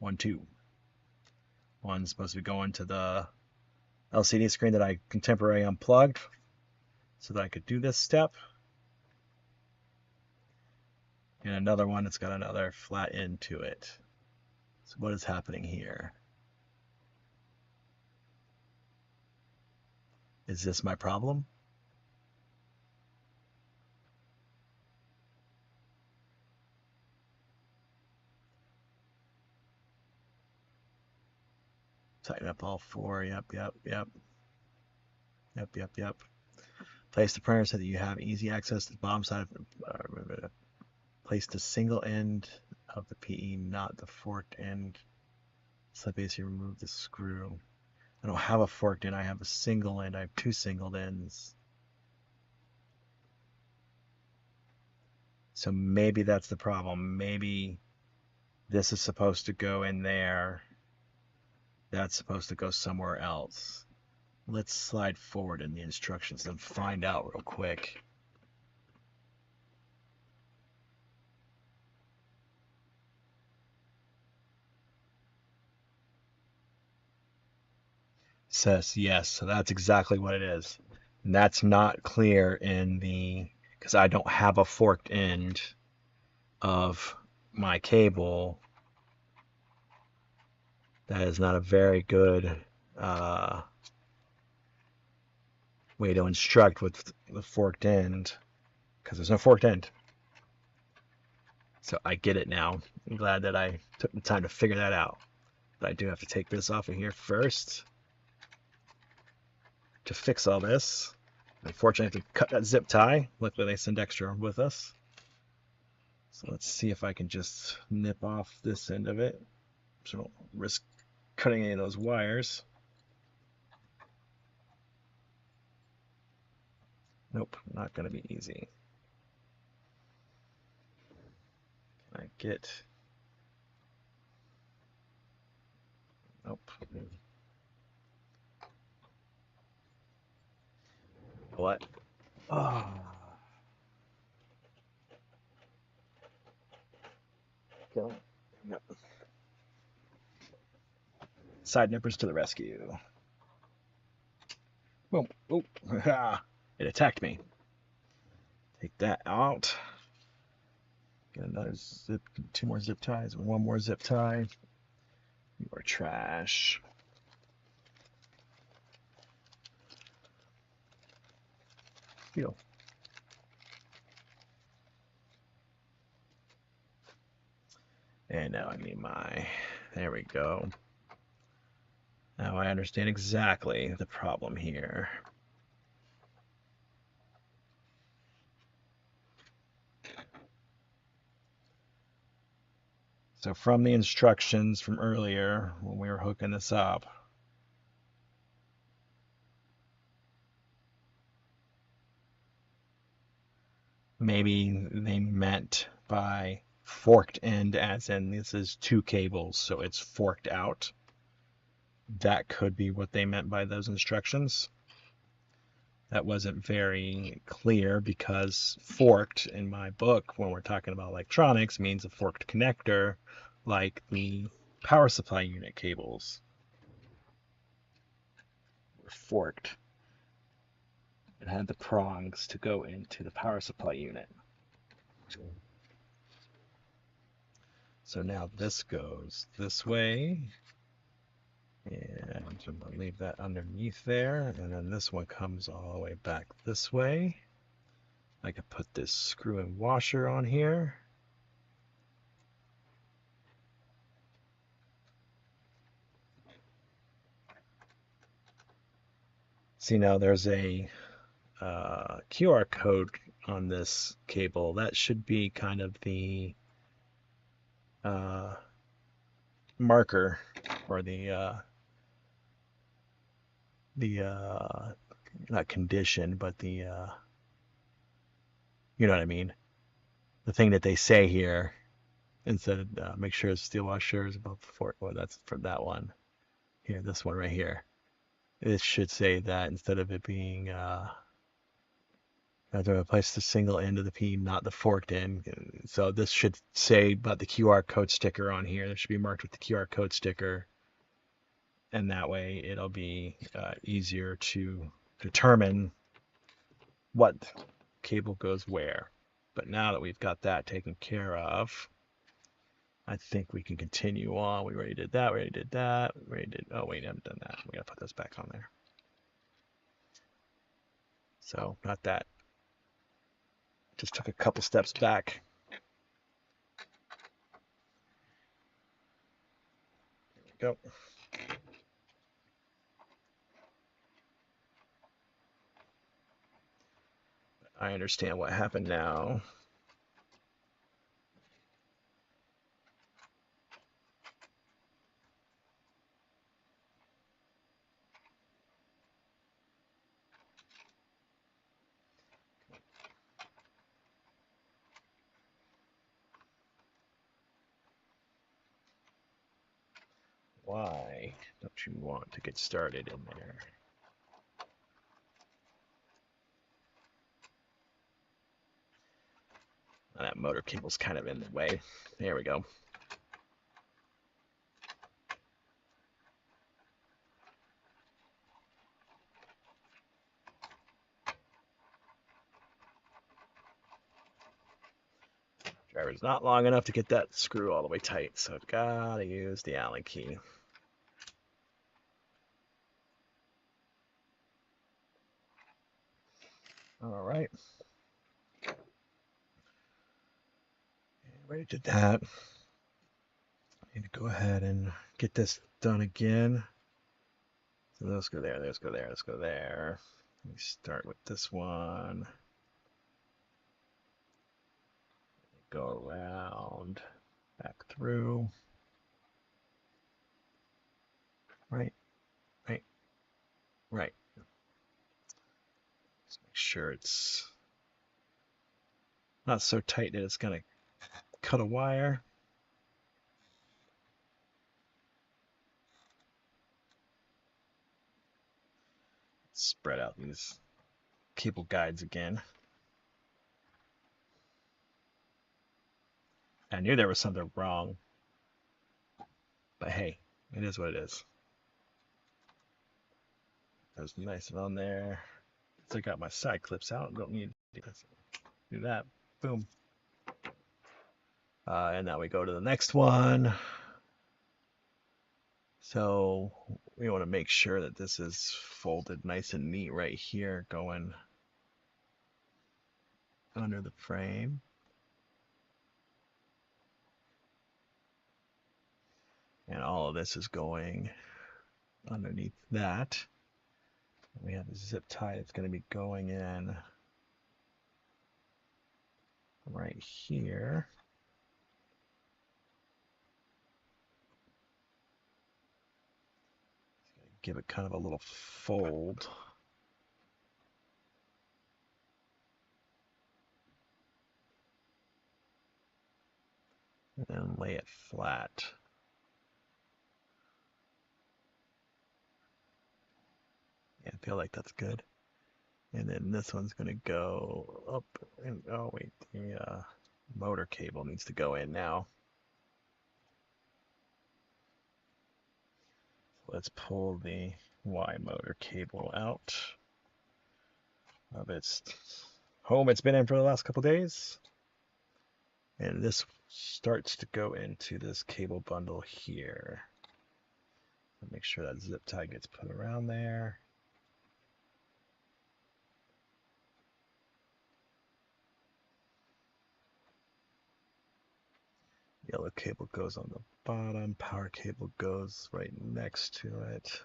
1, 2. One's supposed to be going to the LCD screen that I temporarily unplugged so that I could do this step. And another one that's got another flat end to it. So what is happening here? Is this my problem? Tighten up all four. Yep. Place the printer so that you have easy access to the bottom side of the place the single end of the PE, not the forked end. So basically remove the screw. I don't have a forked end, I have a single end. I have two single ends. So maybe that's the problem. Maybe this is supposed to go in there. That's supposed to go somewhere else. Let's slide forward in the instructions and find out real quick. Says yes, so that's exactly what it is. And that's not clear in the, because I don't have a forked end of my cable. That is not a very good way to instruct with the forked end, because there's no forked end. So I get it now. I'm glad that I took the time to figure that out. But I do have to take this off of here first to fix all this. Unfortunately, I have to cut that zip tie. Luckily, they send extra with us. So let's see if I can just nip off this end of it, so I don't risk cutting any of those wires. Nope, not going to be easy. Can I get... Nope. What? Oh. Kill it. Yep. Side nippers to the rescue. Boom. Oh, it attacked me. Take that out. Get another zip, 2 more zip ties, 1 more zip tie. You are trash. Feel. And now I need my, there we go. Now I understand exactly the problem here. So from the instructions from earlier when we were hooking this up, maybe they meant by forked end as in this is 2 cables, so it's forked out. That could be what they meant by those instructions. That wasn't very clear because forked in my book, when we're talking about electronics, means a forked connector like the power supply unit cables were forked. It had the prongs to go into the power supply unit. So now this goes this way, and I'm going to leave that underneath there, and then this one comes all the way back this way. I could put this screw and washer on here. See, now there's a QR code on this cable. That should be kind of the marker or the not condition, but the you know what I mean. The thing that they say here instead of make sure steel washer is above the fork. Well, that's for that one. Here, this one right here. It should say that instead of it being to replace the single end of the P, not the forked end. So this should say about the QR code sticker on here. It should be marked with the QR code sticker, and that way it'll be easier to determine what cable goes where. But now that we've got that taken care of, I think we can continue on. We already did that. We already did that. We already did. Oh wait, I haven't done that. We gotta put this back on there. So not that. Just took a couple steps back. There we go. I understand what happened now. Why don't you want to get started in there? Oh, that motor cable's kind of in the way. There we go. Driver's not long enough to get that screw all the way tight, so I've got to use the Allen key. All right. Already did that. I need to go ahead and get this done again. So let's go there, let's go there, let's go there. Let me start with this one. Go around, back through. Right, right, right. Just make sure it's not so tight that it's going to cut a wire. Spread out these cable guides again. I knew there was something wrong, but hey, it is what it is. That's nice and on there. So I got my side clips out. Don't need to do that. Boom. And now we go to the next one. So we want to make sure that this is folded nice and neat right here, going under the frame. And all of this is going underneath that. We have a zip tie that's going to be going in right here. Give it kind of a little fold. And then lay it flat. Yeah, I feel like that's good. And then this one's going to go up. And oh, wait, the motor cable needs to go in now. Let's pull the Y motor cable out of its home it's been in for the last couple days. And this starts to go into this cable bundle here. Make sure that zip tie gets put around there. Yellow cable goes on the bottom. Power cable goes right next to it.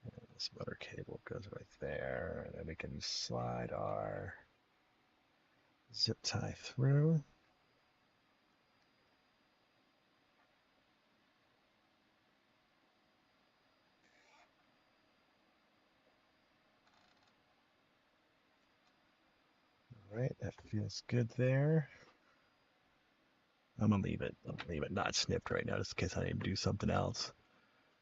And this motor cable goes right there. And then we can slide our zip tie through. All right, that feels good there. I'm gonna leave it. I'm gonna leave it not snipped right now, just in case I need to do something else.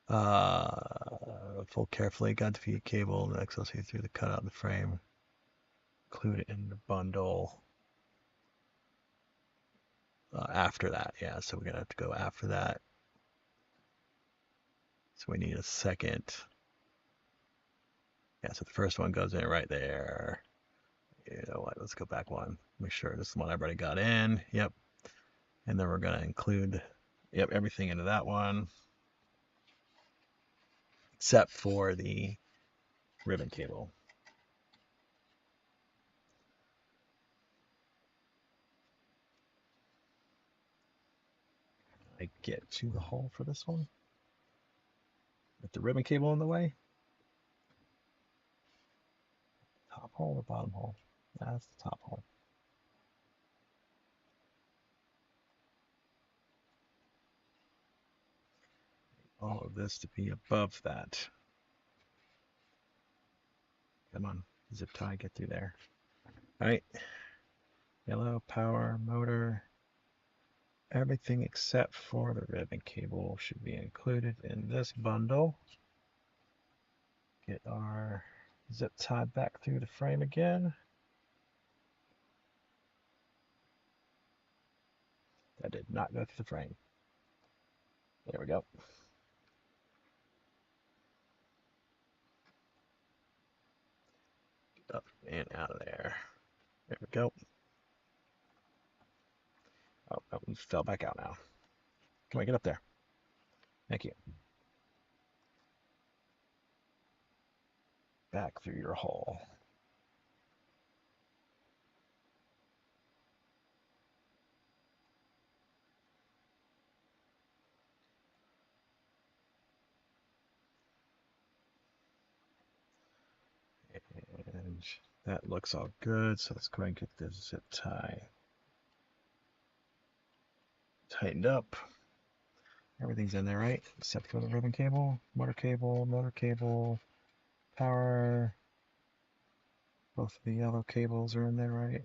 Fold carefully. Got the feed cable. The XLC through the cutout in the frame. Include it in the bundle. After that, yeah. So we're gonna have to go after that. So we need a second. Yeah. So the first one goes in right there. You know what? Let's go back one. Make sure this one I've already got in. Yep. And then we're gonna include, yep, everything into that one, except for the ribbon cable. I get to the hole for this one with the ribbon cable in the way. Top hole or bottom hole? That's the top hole. All of this to be above that. Come on, zip tie, get through there. All right, yellow, power, motor, everything except for the ribbon cable should be included in this bundle. Get our zip tie back through the frame again. That did not go through the frame. There we go. Get up and out of there. There we go. Oh, that one fell back out now. Can I get up there? Thank you. Back through your hole. And that looks all good. So let's go ahead and get this zip tie tightened up. Everything's in there, right? Except for the ribbon cable, motor cable, power. Both of the yellow cables are in there, right?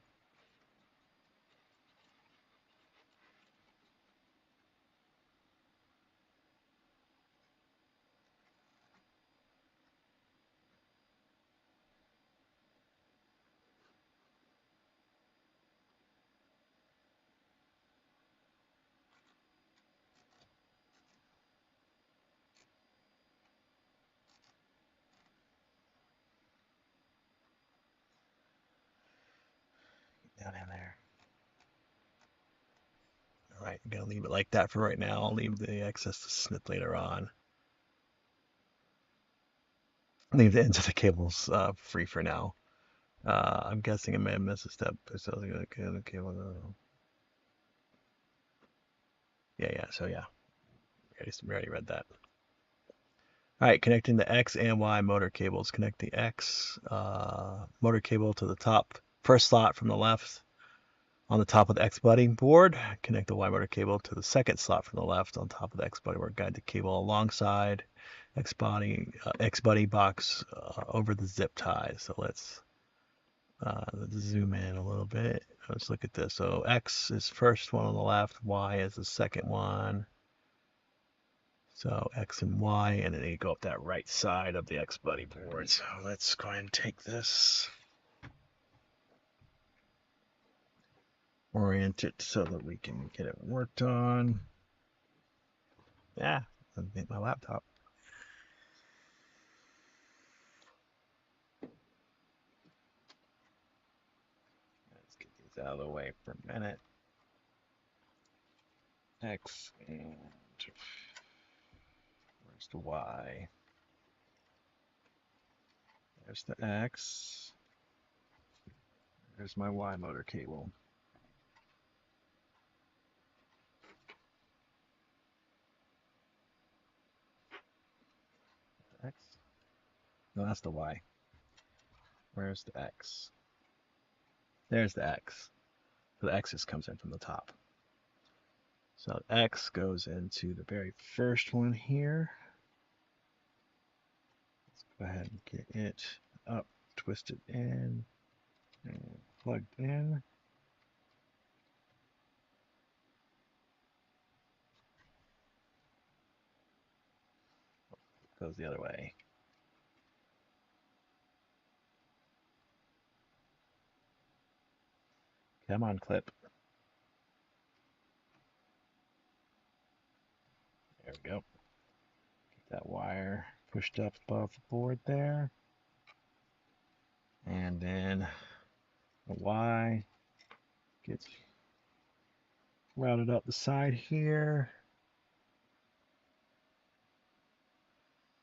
I'm gonna leave it like that for right now. I'll leave the excess to snip later on. Leave the ends of the cables free for now. I'm guessing I may have missed a step. So the cable. Yeah. So yeah, we already read that. All right, connecting the X and Y motor cables. Connect the X motor cable to the top first slot from the left on the top of the X buddy board. Connect the Y motor cable to the second slot from the left on top of the X buddy board. Guide the cable alongside X buddy box over the zip tie. So let's zoom in a little bit. Let's look at this. So X is first one on the left, Y is the second one. So X and Y, and then you go up that right side of the X buddy board. So let's go ahead and take this, orient it so that we can get it worked on. Yeah, I think my laptop. Let's get these out of the way for a minute. X and where's the Y? There's the X. There's my Y motor cable. X? No, that's the Y. Where's the X? There's the X. So the X just comes in from the top. So X goes into the very first one here. Let's go ahead and get it up, twist it in, and plugged in. Goes the other way. Come on, clip. There we go. Get that wire pushed up above the board there. And then the Y gets routed up the side here.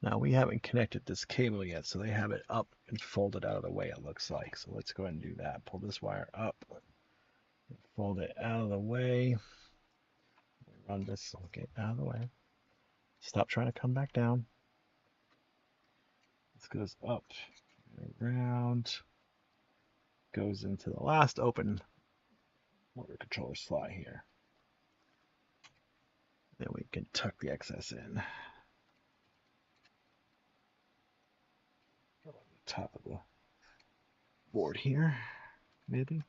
Now we haven't connected this cable yet, so they have it up and folded out of the way, it looks like. So let's go ahead and do that. Pull this wire up, fold it out of the way. Run this, okay, out of the way. Stop trying to come back down. This goes up and around, goes into the last open motor controller slot here. Then we can tuck the excess in. Top of the board here, maybe.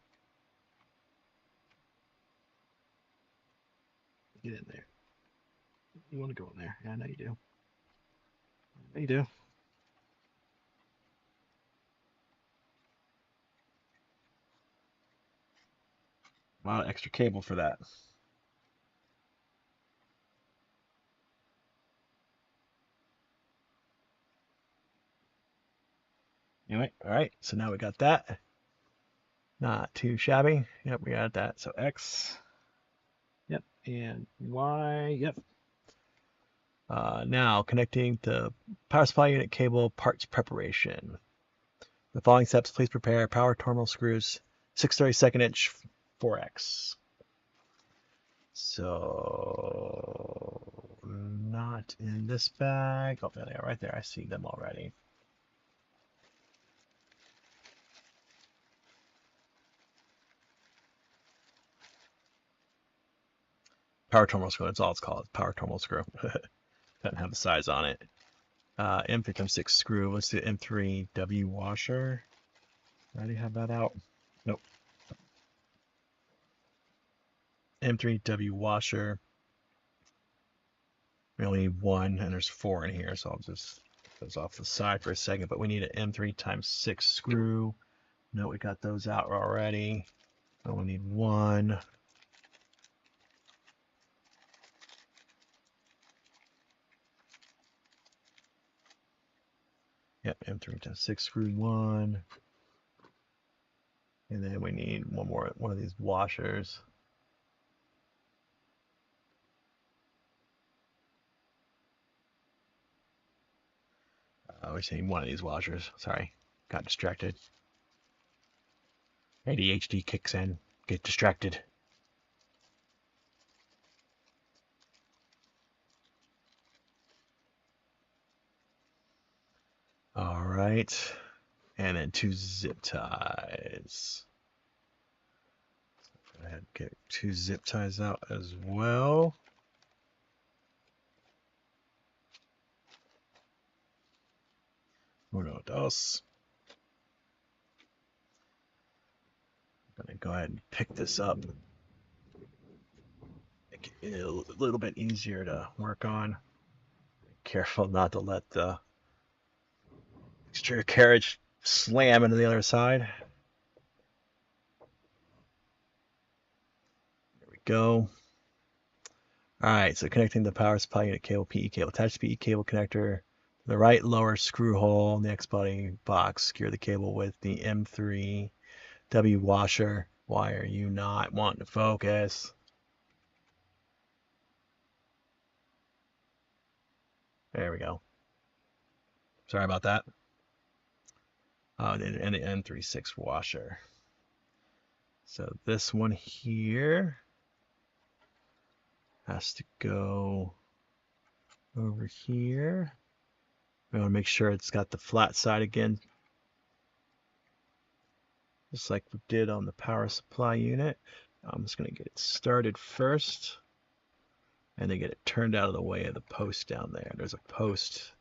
Get in there. You want to go in there? Yeah, I know you do. I know you do. A lot of extra cable for that. Anyway, all right. So now we got that. Not too shabby. Yep, we got that. So X. Yep, and Y. Yep. Now connecting the power supply unit cable parts preparation. The following steps, please prepare power terminal screws, 6/32 inch 4X. So not in this bag. Oh, there they are right there. I see them already. Power terminal screw, that's all it's called. Power terminal screw. Doesn't have the size on it. M3x6 screw. Let's do M3W washer. I already have that out. Nope. M3W washer. We only need one, and there's 4 in here, so I'll just put those off the side for a second. But we need an M3x6 screw. No, we got those out already. I only need one. Yep, M3x6 screw 1. And then we need one of these washers. we're seeing one of these washers. Sorry, got distracted. ADHD kicks in. Get distracted. All right, and then 2 zip ties. Go ahead and get 2 zip ties out as well. Uno, dos. I'm gonna go ahead and pick this up. Make it a little bit easier to work on. Careful not to let the exterior carriage slam into the other side. There we go. All right, so connecting the power supply unit cable, PE cable. Attach the PE cable connector to the right lower screw hole in the X-body box. Secure the cable with the M3W washer. Why are you not wanting to focus? There we go. Sorry about that. And the N36 washer. So this one here has to go over here. We want to make sure it's got the flat side again, just like we did on the power supply unit. I'm just going to get it started first and then get it turned out of the way of the post down there. There's a post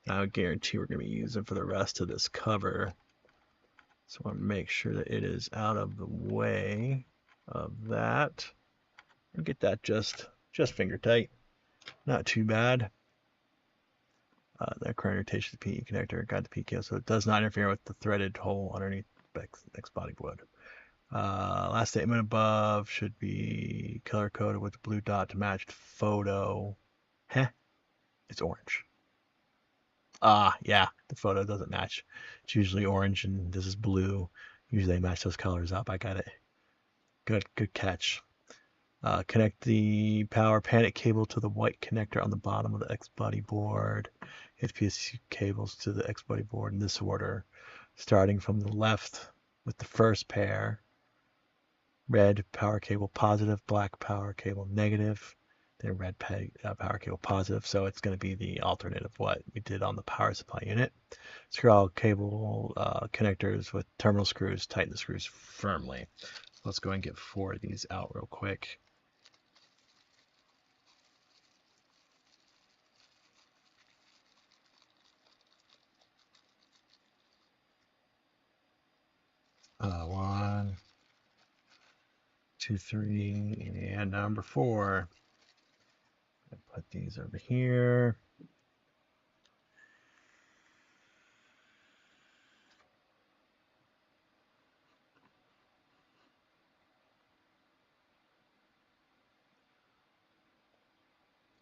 I guarantee we're going to be using for the rest of this cover. So I want to make sure that it is out of the way of that. And get that just finger tight. Not too bad. The current rotation of the PE connector, got the PE cable, so it does not interfere with the threaded hole underneath the next body wood. Last statement above should be color coded with the blue dot to match the photo. Heh, it's orange. Yeah, the photo doesn't match. It's usually orange and this is blue. Usually they match those colors up. I got it. Good catch. Connect the power panic cable to the white connector on the bottom of the X-body board. Hit PSU cables to the X-body board in this order, starting from the left with the first pair. Red power cable positive, black power cable negative, then red power cable positive. So it's going to be the alternate of what we did on the power supply unit. Screw all cable connectors with terminal screws. Tighten the screws firmly. Let's go and get 4 of these out real quick. One, 2, 3, and number 4. Put these over here.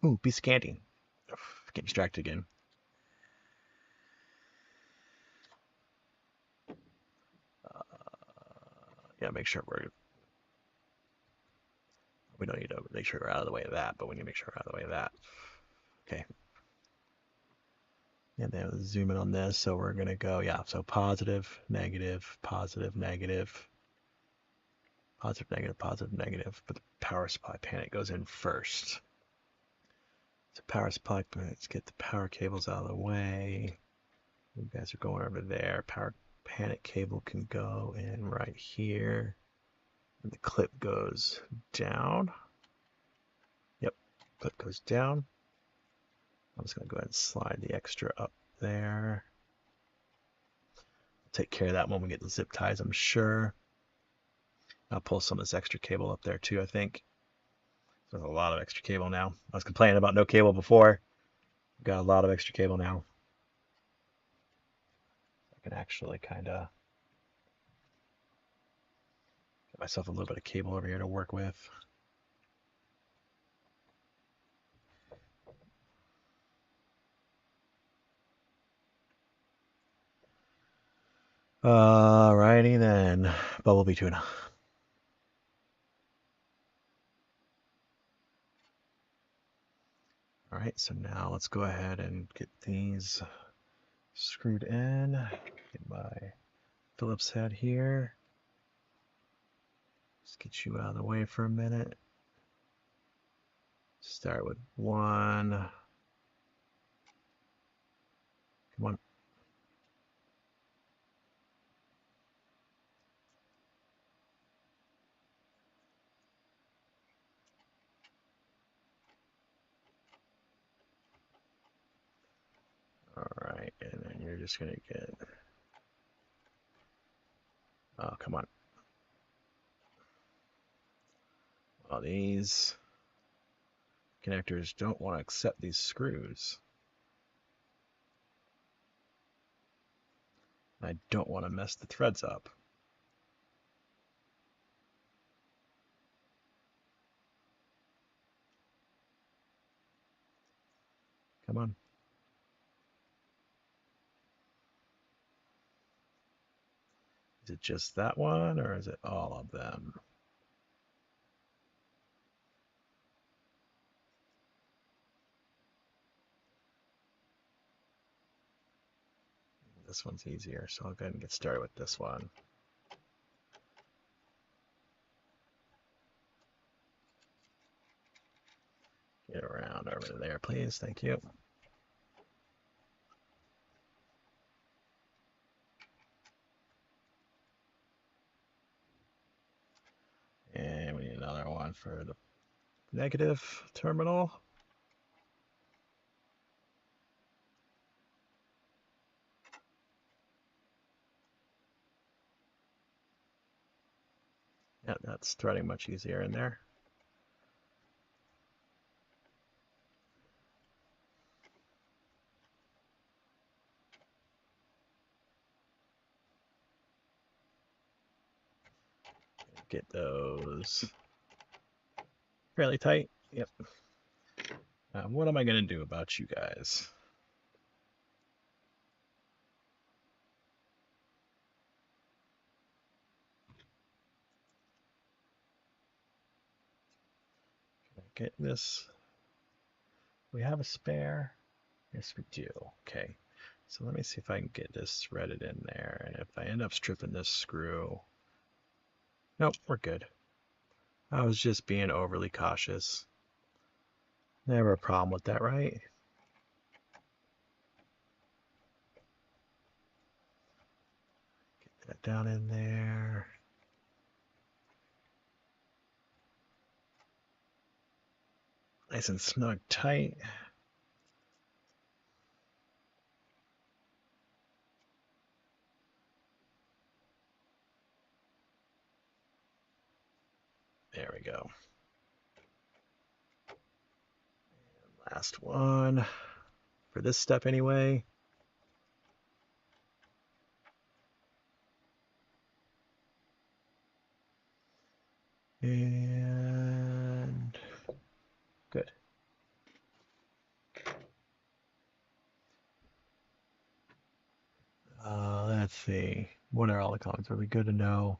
Ooh, piece of candy. Get distracted again. Yeah, make sure we don't need to make sure we're out of the way of that, but we need to make sure we're out of the way of that. Okay. And then zoom in on this. So we're going to go, yeah, so positive, negative, positive, negative, positive, negative, positive, negative. But the power supply panic goes in first. So power supply, let's get the power cables out of the way. You guys are going over there. Power panic cable can go in right here. And the clip goes down. Yep, clip goes down. I'm just going to go ahead and slide the extra up there. Take care of that when we get the zip ties, I'm sure. I'll pull some of this extra cable up there too, I think. There's a lot of extra cable now. I was complaining about no cable before. Got a lot of extra cable now. I can actually kind of get myself a little bit of cable over here to work with. Alrighty then, Bumblebee tuna. Alright, so now let's go ahead and get these screwed in. Get my Phillips head here. Let's get you out of the way for a minute. Start with one. Come on. All right, and then you're just gonna get, oh, come on. Well, these connectors don't want to accept these screws. I don't want to mess the threads up. Come on. Is it just that one, or is it all of them? This one's easier, so I'll go ahead and get started with this one. Get around over to there, please. Thank you. And we need another one for the negative terminal. Yeah, that's threading much easier in there. Get those fairly tight. Yep. What am I going to do about you guys? Can I get this? We have a spare? Yes, we do. Okay. So let me see if I can get this threaded in there. And if I end up stripping this screw, nope, we're good. I was just being overly cautious. Never a problem with that, right? Get that down in there. Nice and snug tight. There we go. Last one for this step anyway. And good. Let's see. What are all the comments? Are we good to know?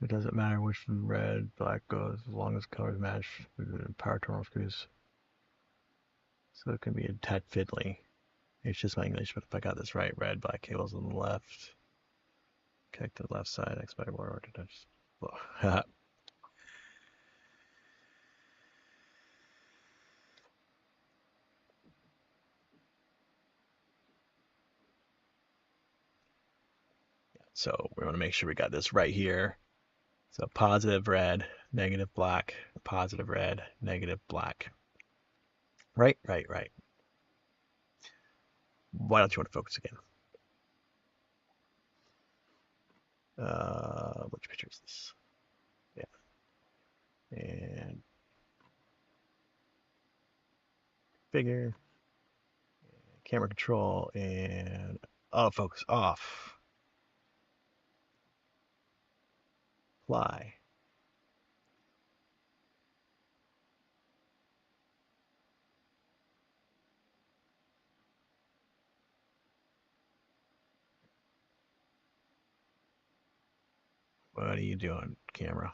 It doesn't matter which red, black goes as long as colors match. Power terminal screws. So it can be a tad fiddly. It's just my English, but if I got this right, red, black cables on the left. Connect to the left side, expect more order touch. So we want to make sure we got this right here. So positive red, negative black, positive red, negative black. Right, right, right. Why don't you want to focus again? Which picture is this? Yeah. And figure, camera control, and autofocus off. Fly. What are you doing, camera?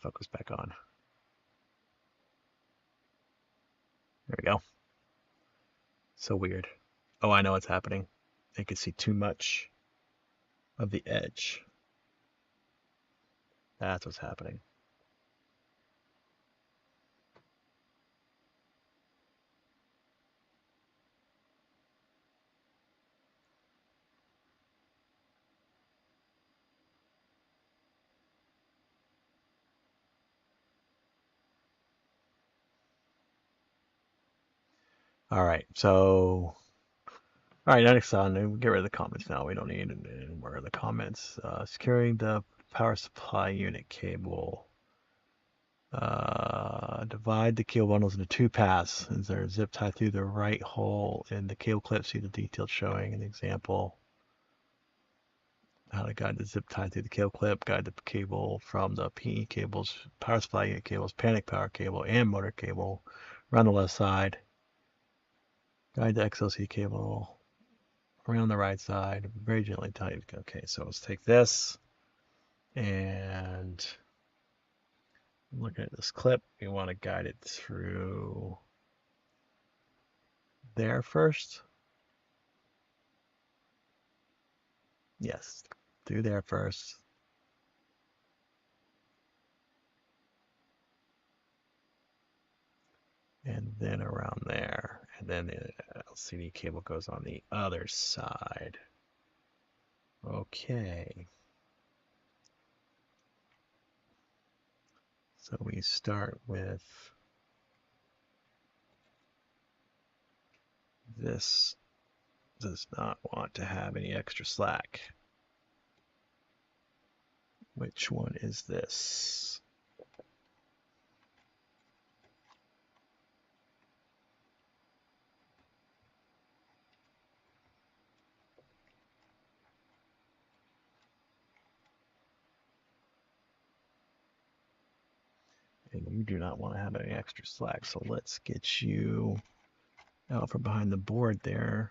Focus back on. There we go. So weird. Oh, I know what's happening. I can see too much of the edge. That's what's happening. All right, so all right, next on, get rid of the comments now. We don't need any more of the comments. Securing the power supply unit cable. Divide the cable bundles into 2 paths. Is there a zip tie through the right hole in the cable clip? See the details showing in the example. How to guide the zip tie through the cable clip. Guide the cable from the PE cables, power supply unit cables, panic power cable, and motor cable. Around the left side. Guide the XLC cable around the right side, very gently tight. Okay, so let's take this and looking at this clip, we want to guide it through there first. Yes, through there first. And then around there. And then the LCD cable goes on the other side. Okay. So we start with this does not want to have any extra slack. Which one is this? And you do not want to have any extra slack, so let's get you out from behind the board there.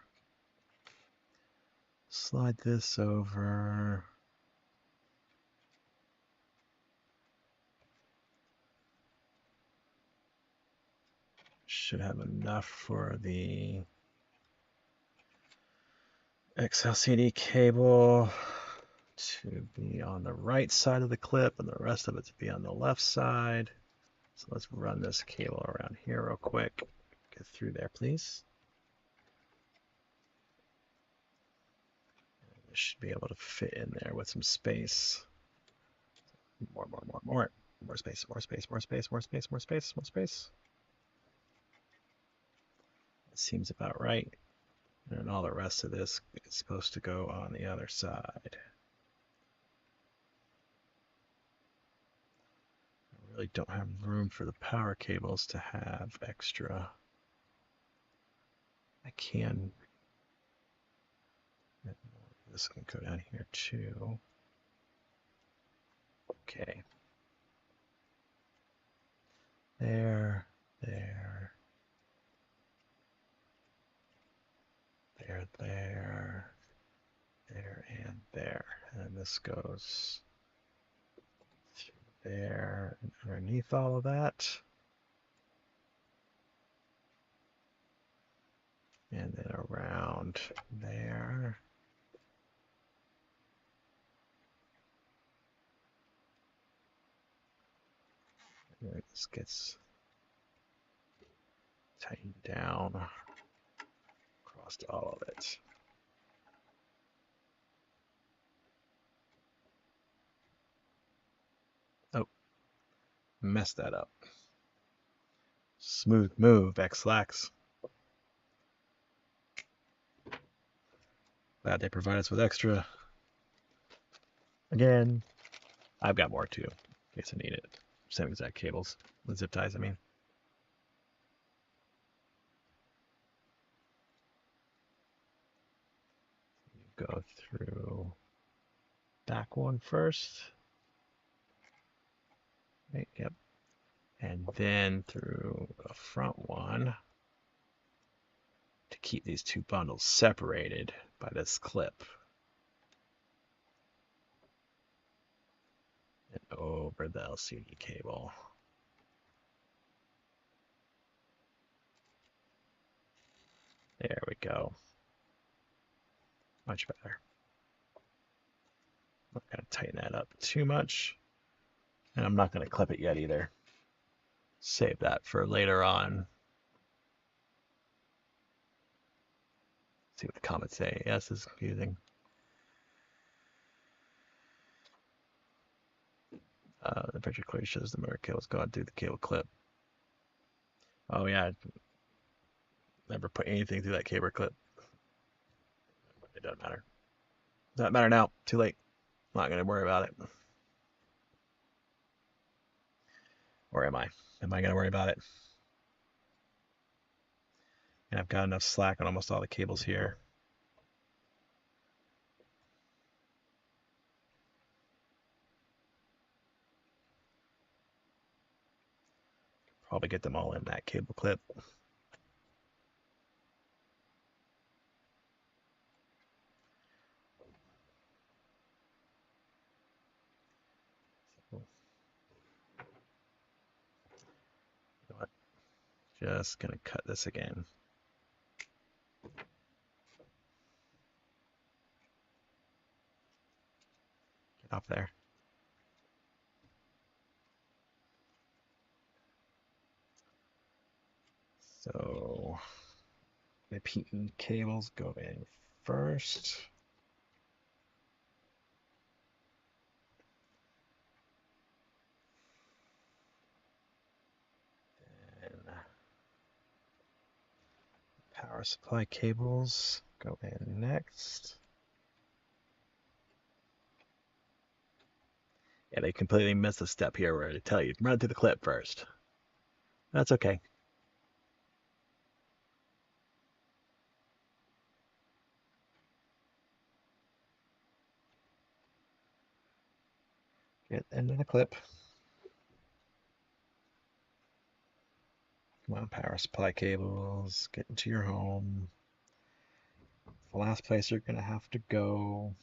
Slide this over. Should have enough for the XLCD cable to be on the right side of the clip and the rest of it to be on the left side. So let's run this cable around here real quick. Get through there, please. It should be able to fit in there with some space. More space, more space, more space, more space, more space, more space. It seems about right. And all the rest of this is supposed to go on the other side. I really don't have room for the power cables to have extra. I can. This can go down here too. Okay. There, there, there, there, there, and there. And this goes through there and underneath all of that. And then around there. And this gets tightened down across all of it. Oh, messed that up. Smooth move, X-Lax. Glad they provide us with extra. Again, I've got more too, in case I need it. Same exact cables, with zip ties, I mean. Go through back one first. Right, yep. And then through the front one to keep these two bundles separated by this clip. And over the LCD cable. There we go. Much better. I'm not going to tighten that up too much. And I'm not going to clip it yet either. Save that for later on. See what the comments say. Yes, it's confusing. The picture clearly shows the motor cable's gone through the cable clip. Oh yeah, never put anything through that cable clip. It doesn't matter. Doesn't matter now. Too late. I'm not going to worry about it. Or am I? Am I going to worry about it? And I've got enough slack on almost all the cables here. Probably get them all in that cable clip. So, you know what? Just going to cut this again. Get off there. So the PE cables go in first. Then power supply cables go in next. Yeah, they completely missed a step here where they tell you run through the clip first. That's okay. Get into the clip. Come on, power supply cables, get into your home. The last place you're going to have to go.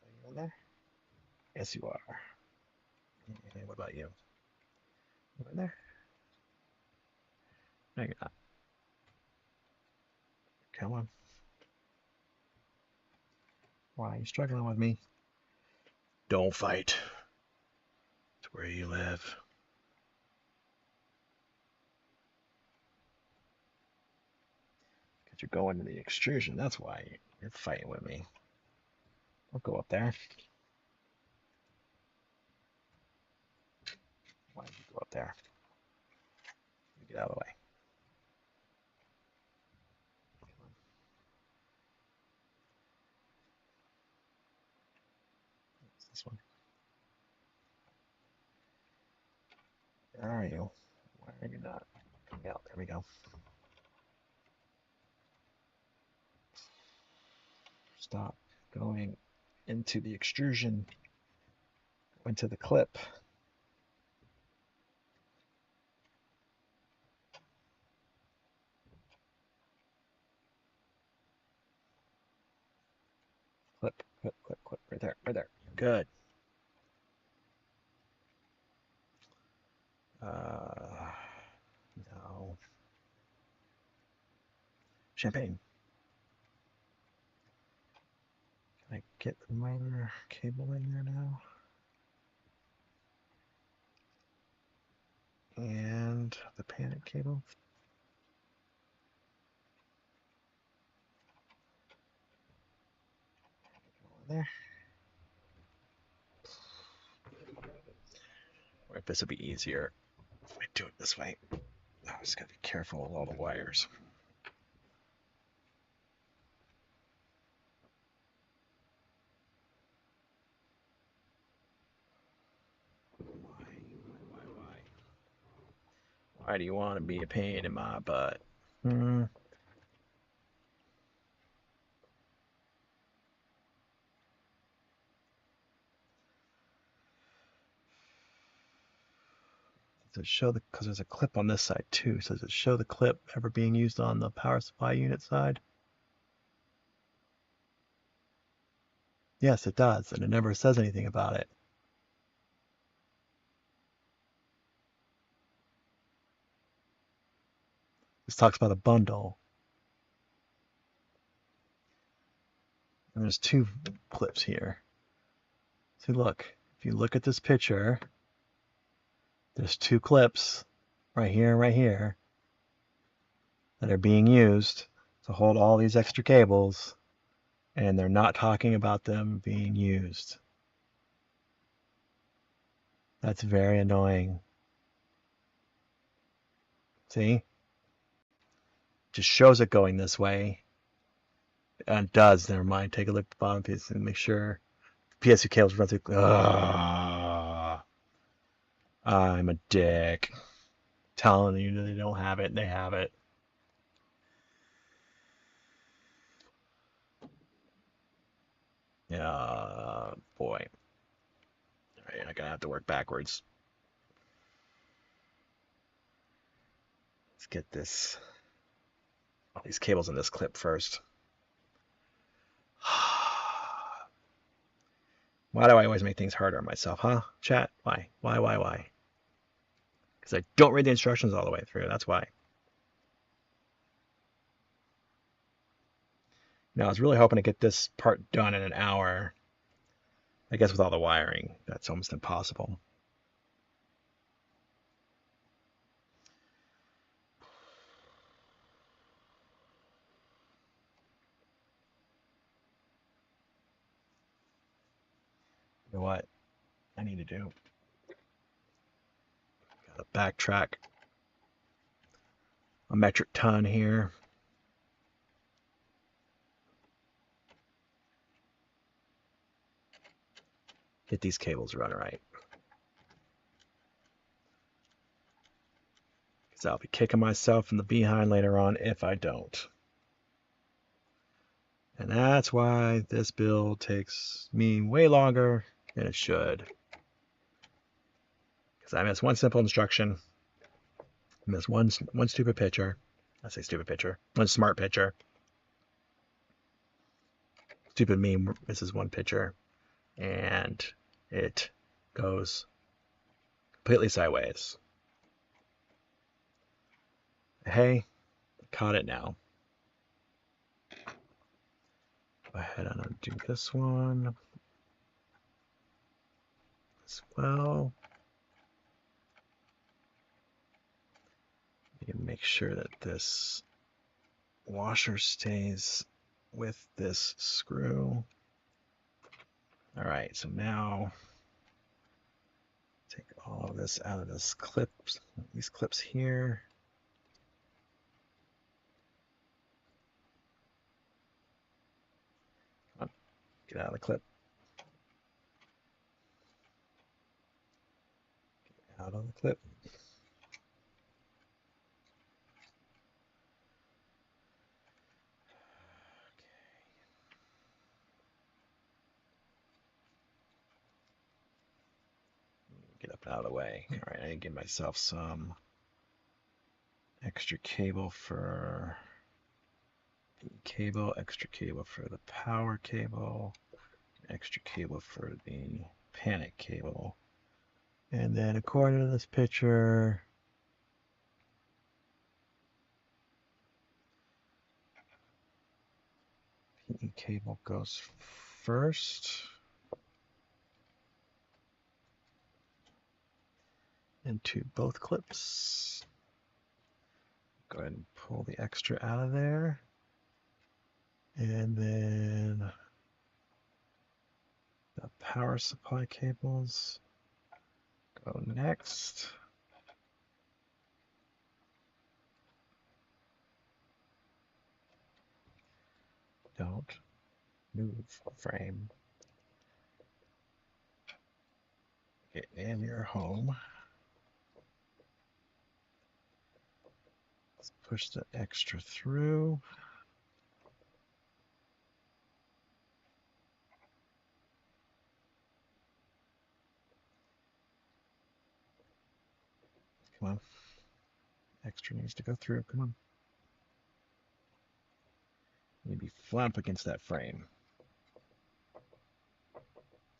Are you in there? Yes, you are. And what about you? You in there? No, you're not. Come on. Why are you struggling with me? Don't fight. It's where you live. Because you're going to the extrusion. That's why you're fighting with me. I'll go up there. Why don't you go up there? You get out of the way. What's this one? Where are you? Why are you not coming out? There we go. Stop going into the extrusion. Go into the clip. Clip, clip, clip, clip. Right there, right there. Good. No. Champagne. Can I get the motor cable in there now? And the panic cable. Go in there. Or if this would be easier if I do it this way. I just gotta be careful with all the wires. Why do you want to be a pain in my butt? Does it show the, because there's a clip on this side too, so does it show the clip ever being used on the power supply unit side? Yes, it does, and it never says anything about it. This talks about a bundle. And there's two clips here. See, look, if you look at this picture, there's two clips right here and right here that are being used to hold all these extra cables, and they're not talking about them being used. That's very annoying. See? Just shows it going this way. And it does, never mind. Take a look at the bottom piece and make sure the PSU cables run through. I'm a dick. Telling you that they don't have it, they have it. Boy. Alright, I'm gonna have to work backwards. Let's get all these cables in this clip first. Why do I always make things harder on myself, huh? Chat? Why? Why? Because I don't read the instructions all the way through. That's why. Now, I was really hoping to get this part done in an hour. I guess with all the wiring, that's almost impossible. You know what I need to do? Gotta backtrack a metric ton here. Get these cables run right. Because I'll be kicking myself in the behind later on if I don't. And that's why this build takes me way longer than it should. Because I missed one simple instruction. I missed one stupid picture. I say stupid picture. One smart picture. Stupid me misses one picture. And it goes completely sideways. Hey, caught it now. Go ahead and undo this one as well. You make sure that this washer stays with this screw. All right, so now take all of this out of these clips here. Come on, get out of the clip. Get out of the clip. Get up and out of the way. All right, I need to give myself some extra cable for the cable, extra cable for the power cable, extra cable for the panic cable. And then according to this picture, PE cable goes first. Into both clips. Go ahead and pull the extra out of there. And then the power supply cables go next. Don't move frame. Get in your home. Let's push the extra through. Come on. Extra needs to go through. Come on. You need to be flat up against that frame.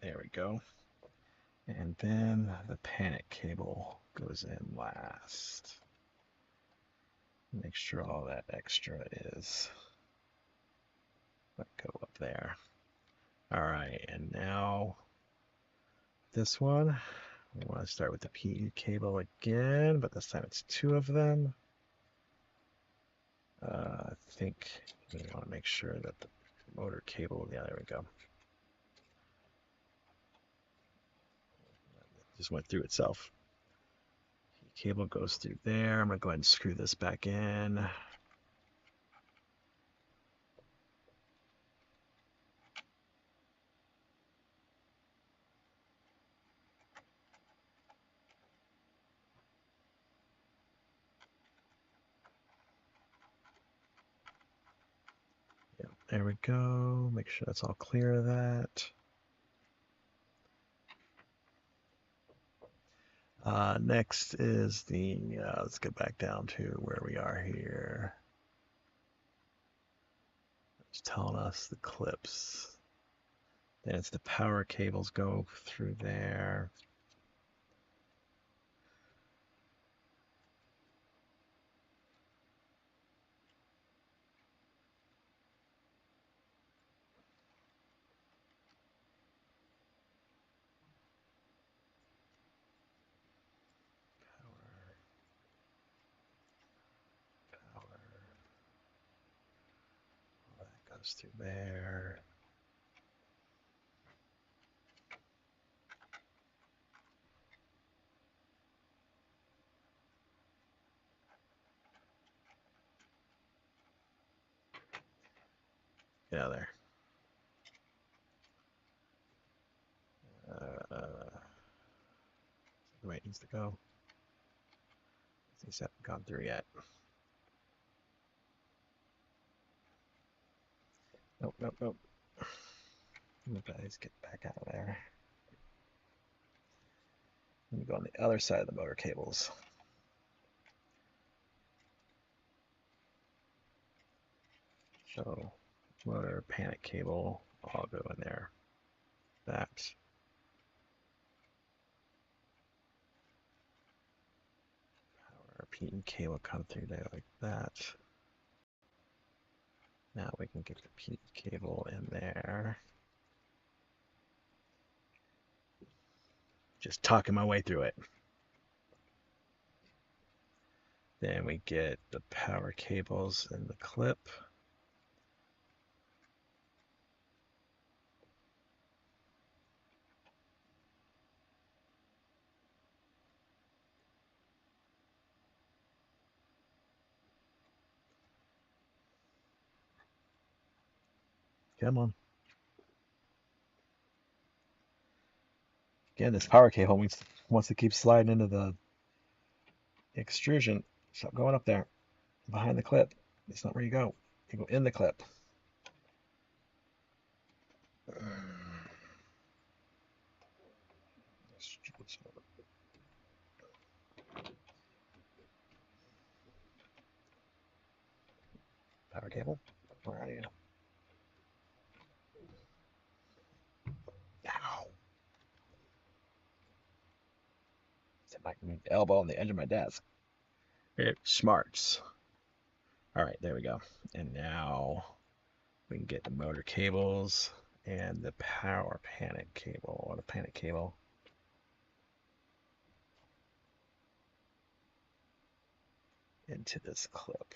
There we go. And then the panic cable goes in last. Make sure all that extra is go up there. All right, and now this one, we want to start with the PE cable again, but this time it's two of them. I think we want to make sure that the motor cable, yeah, there we go. Just went through itself. Cable goes through there. I'm going to go ahead and screw this back in. Yeah, there we go. Make sure that's all clear of that. Next is the, let's get back down to where we are here. It's telling us the clips. Then it's the power cables go through there. Power. All that goes through there. Get out of there. The way it needs to go. These haven't gone through yet. Nope, nope, nope. You guys get back out of there. Let me go on the other side of the motor cables. So, motor, panic cable, all go in there. That. Power, PE cable come through there like that. Now we can get the PE cable in there. Just talking my way through it. Then we get the power cables in the clip. Come on. Again, this power cable wants to keep sliding into the extrusion. Stop going up there. Behind the clip. That's not where you go. You go in the clip. Power cable? Where are you? Ow. It's my elbow on the edge of my desk. It smarts. All right, there we go. And now we can get the motor cables and the power panic cable, or the panic cable. Into this clip.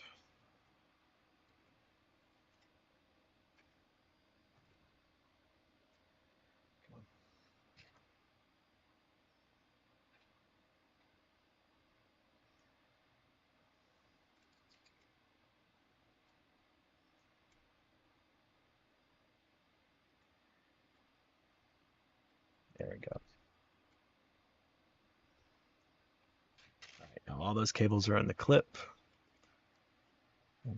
There we go. All right, now all those cables are in the clip.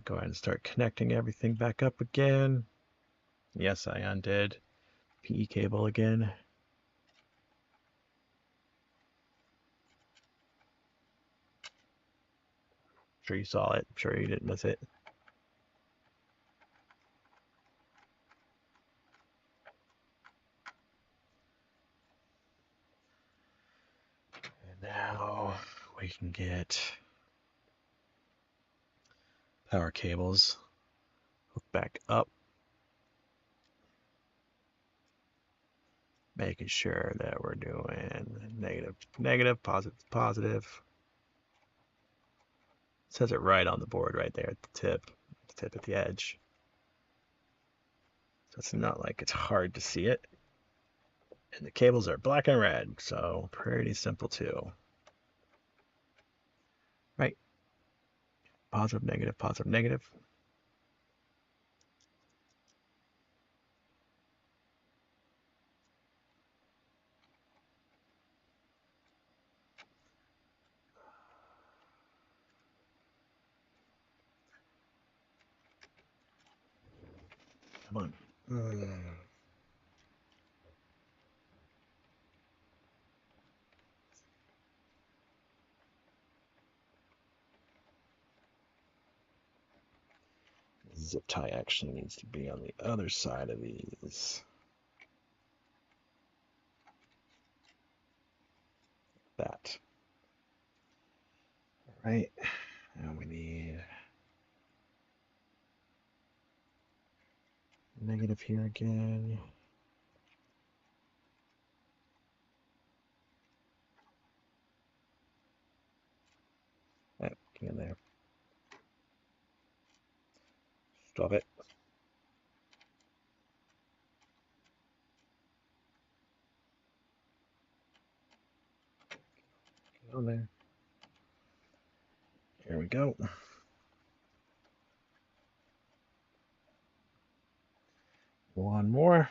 Go ahead and start connecting everything back up again. Yes, I undid. PE cable again. Sure you saw it. Sure you didn't miss it. we can get power cables hooked back up, making sure that we're doing negative to negative, positive to positive. It says it right on the board right there at the tip at the edge. So it's not like it's hard to see it. And the cables are black and red, so pretty simple too. Right. Positive, negative, positive, negative. Come on. Zip tie actually needs to be on the other side of these. That. All right. Now we need negative here again. Get in there. Stop it. Get on there. Here we go. One more.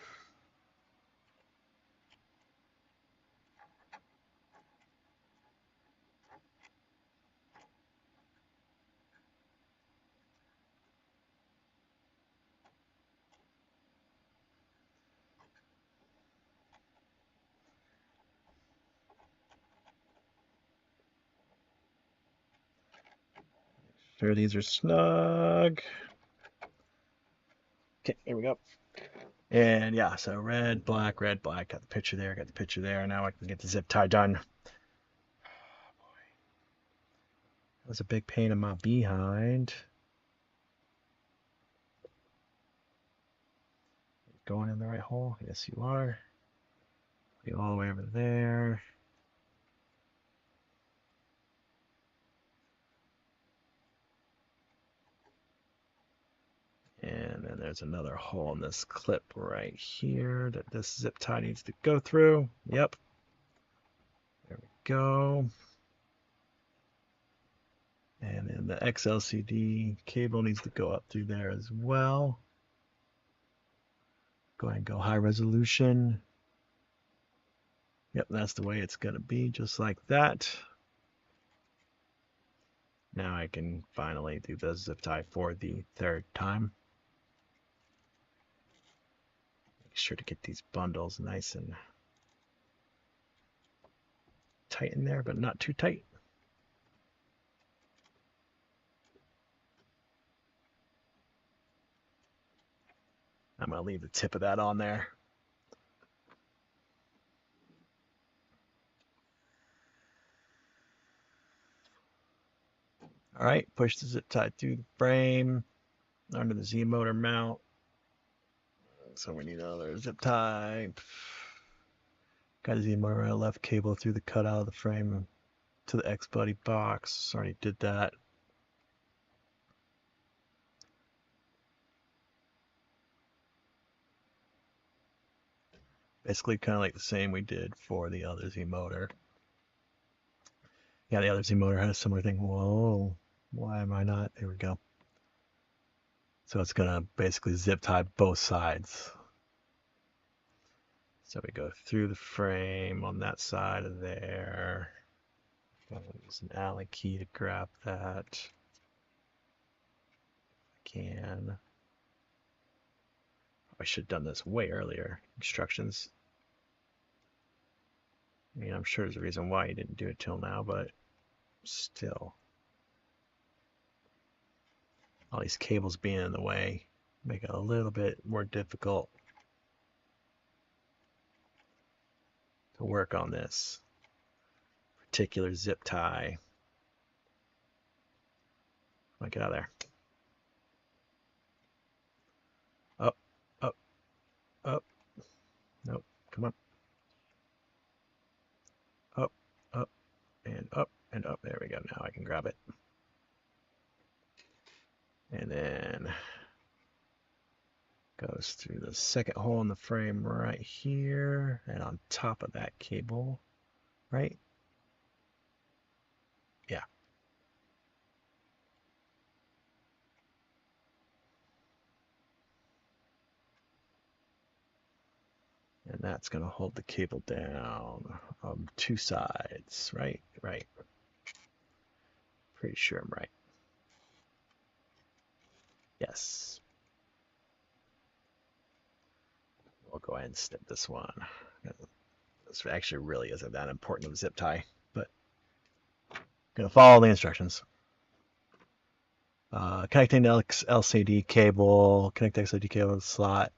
Sure these are snug. Okay, here we go. And yeah, so red, black, got the picture there, got the picture there. Now I can get the zip tie done. That was a big pain in my behind. Going in the right hole? Yes, you are. Be all the way over there. And then there's another hole in this clip right here that this zip tie needs to go through. Yep. There we go. And then the XLCD cable needs to go up through there as well. Go ahead and go high resolution. Yep, that's the way it's going to be, just like that. Now I can finally do the zip tie for the third time. Make sure to get these bundles nice and tight in there, but not too tight. I'm going to leave the tip of that on there. All right, push the zip tie through the frame under the Z motor mount. So we need another zip tie. Got a Z motor left cable through the cutout of the frame to the X Buddy box. Already did that. Basically kind of like the same we did for the other Z motor. Yeah, the other Z motor had a similar thing. Whoa, why am I not? There we go. So it's gonna basically zip tie both sides. So we go through the frame on that side of there. Gotta use an Allen key to grab that. If I can. I should have done this way earlier. Instructions. I mean, I'm sure there's a reason why you didn't do it till now, but still. All these cables being in the way make it a little bit more difficult to work on this particular zip tie. Come on, get out of there. Up, up, up. Nope. Come on. Up, up, and up, and up. There we go. Now I can grab it. And then goes through the second hole in the frame right here, and on top of that cable, right? Yeah. And that's going to hold the cable down on two sides, right? Right. Pretty sure I'm right. Yes. We'll go ahead and snip this one. This actually really isn't that important of a zip tie, but I'm going to follow the instructions. Connecting the LCD cable, connect the XLD cable to the slot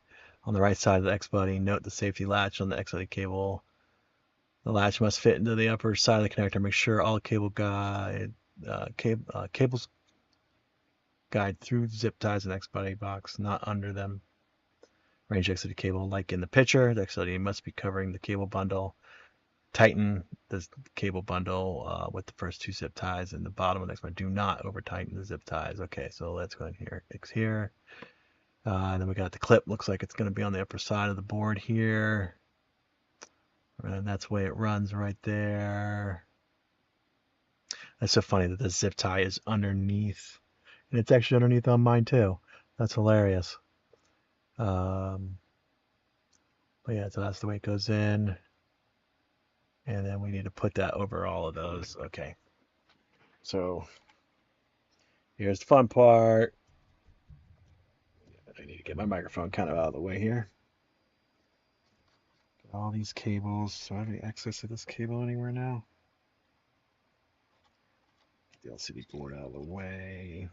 on the right side of the X buddy. Note the safety latch on the XLD cable. The latch must fit into the upper side of the connector. Make sure all cables guide through zip ties in X buddy box, not under them. Range XLD cable, like in the picture, the XLD must be covering the cable bundle. Tighten the cable bundle with the first two zip ties and the bottom of the next one. Do not over tighten the zip ties. Okay, so let's go in here. X here. And then we got the clip. Looks like it's going to be on the upper side of the board here. And that's the way it runs right there. That's so funny that the zip tie is underneath. And it's actually underneath on mine too. That's hilarious. But yeah, so that's the way it goes in. And then we need to put that over all of those. Okay. So here's the fun part. I need to get my microphone kind of out of the way here. Get all these cables. Do I have any access to this cable anywhere now? Get the LCD board out of the way.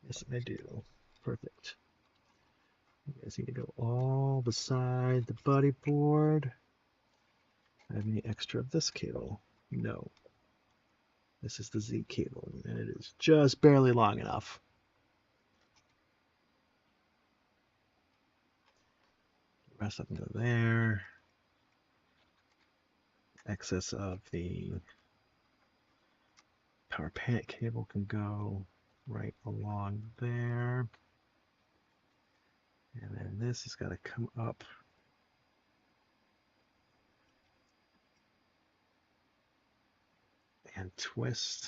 Yes, I do. Perfect. You guys need to go all beside the buddy board. I have any extra of this cable? No. This is the Z cable, and it is just barely long enough. The rest of them go there. Excess of the power panic cable can go right along there. And then this has got to come up and twist,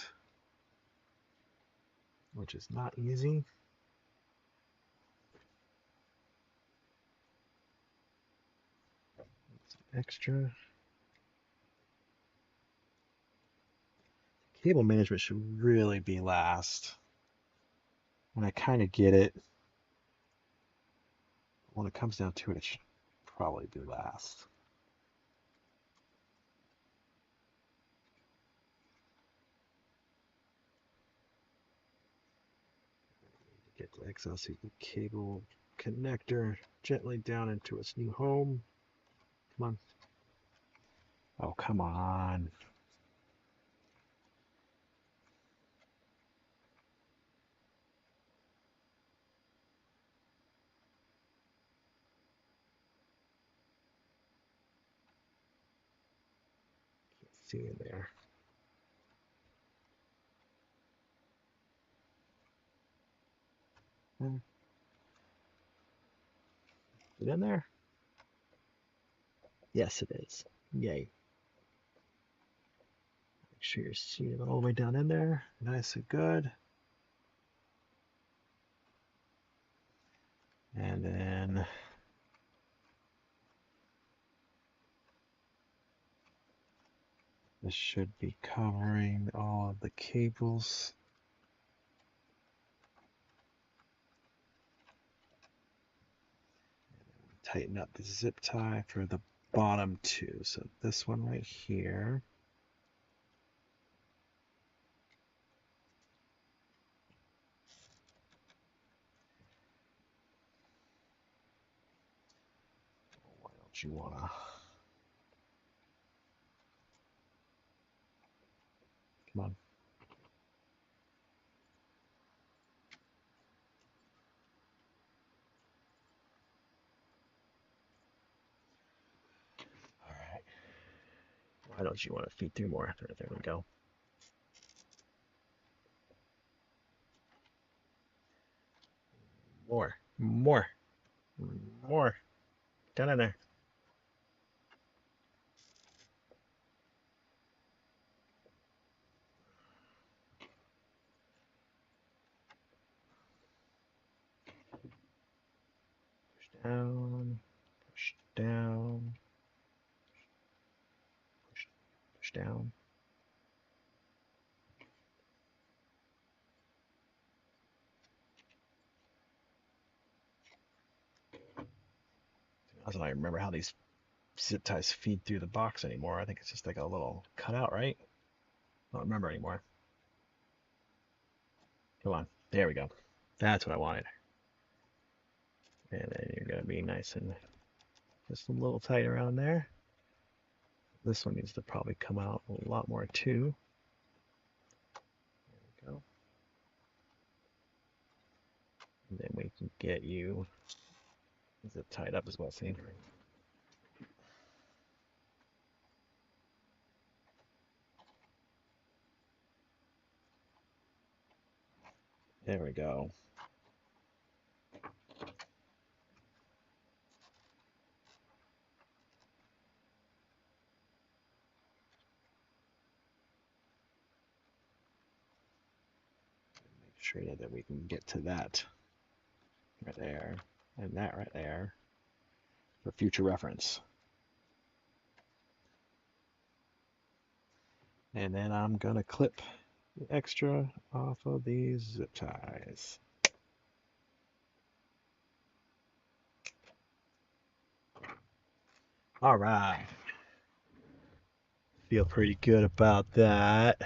which is not easy. Extra. Cable management should really be last. And I kind of get it. When it comes down to it, it should probably be last. Get the XLCD cable connector gently down into its new home. Come on. Oh, come on. Can't see in there. Is it in there? Yes, it is. Yay. Make sure you're seeing it all the way down in there. Nice and good. And then this should be covering all of the cables. Tighten up the zip tie for the bottom two. So this one right here. don't you wanna? Come on. All right. Why don't you want to feed through more? There we go. More, more, more. Down in there. Push down, push down, push down. I don't remember how these zip ties feed through the box anymore. I think it's just like a little cutout, right? I don't remember anymore. Come on. There we go. That's what I wanted. And then you're going to be nice and just a little tight around there. This one needs to probably come out a lot more too. There we go. And then we can get you zip tied up as well. See? There we go. Make sure that we can get to that right there and that right there for future reference. And then I'm going to clip the extra off of these zip ties. All right. Feel pretty good about that.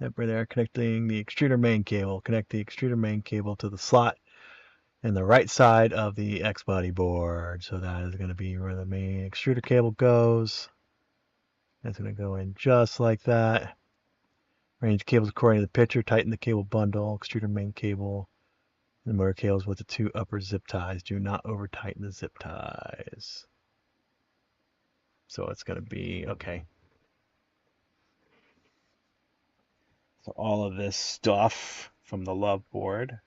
That right there, connecting the extruder main cable. Connect the extruder main cable to the slot in the right side of the X body board. So that is going to be where the main extruder cable goes. That's going to go in just like that. Arrange cables according to the picture. Tighten the cable bundle. Extruder main cable. The motor cables with the two upper zip ties. Do not over tighten the zip ties. So it's going to be okay. So all of this stuff from the love board.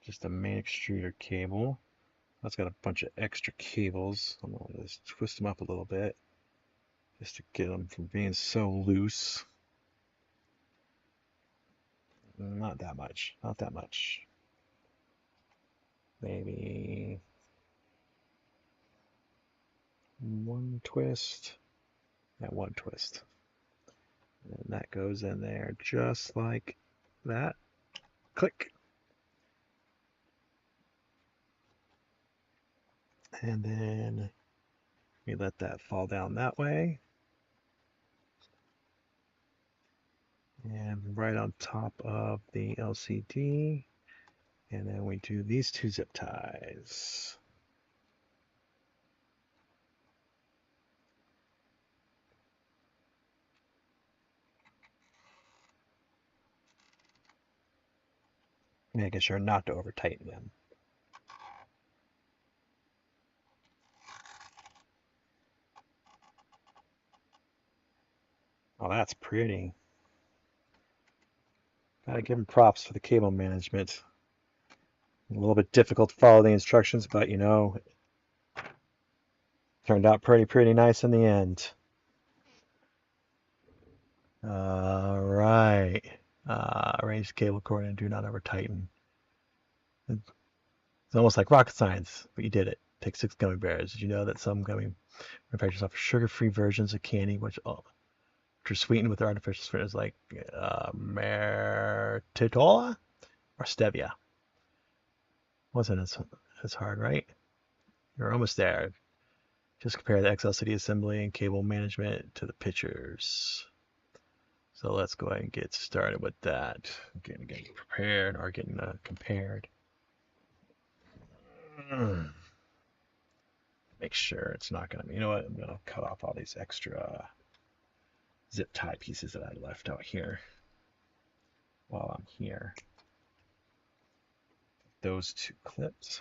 Just a main extruder cable. That's got a bunch of extra cables. I'm going to just twist them up a little bit just to get them from being so loose. Not that much. Not that much. Maybe one twist. Yeah, one twist. And that goes in there just like that. Click. And then we let that fall down that way. And right on top of the LCD. And then we do these two zip ties. Making sure not to over tighten them. Oh, that's pretty. Gotta give them props for the cable management. A little bit difficult to follow the instructions, but you know, turned out pretty nice in the end. All right. Arrange the cable cord and do not over tighten. It's almost like rocket science, but you did it. Take 6 gummy bears. Did you know that some gummy manufacturers offer sugar-free versions of candy, which are sweetened with artificial sweeteners like myrtilla or stevia? Wasn't as hard, right? You're almost there. Just compare the XLCD assembly and cable management to the pictures. So let's go ahead and get started with that. Getting prepared or getting compared. Make sure it's not going to, you know what, I'm going to cut off all these extra zip tie pieces that I left out here while I'm here. Those two clips.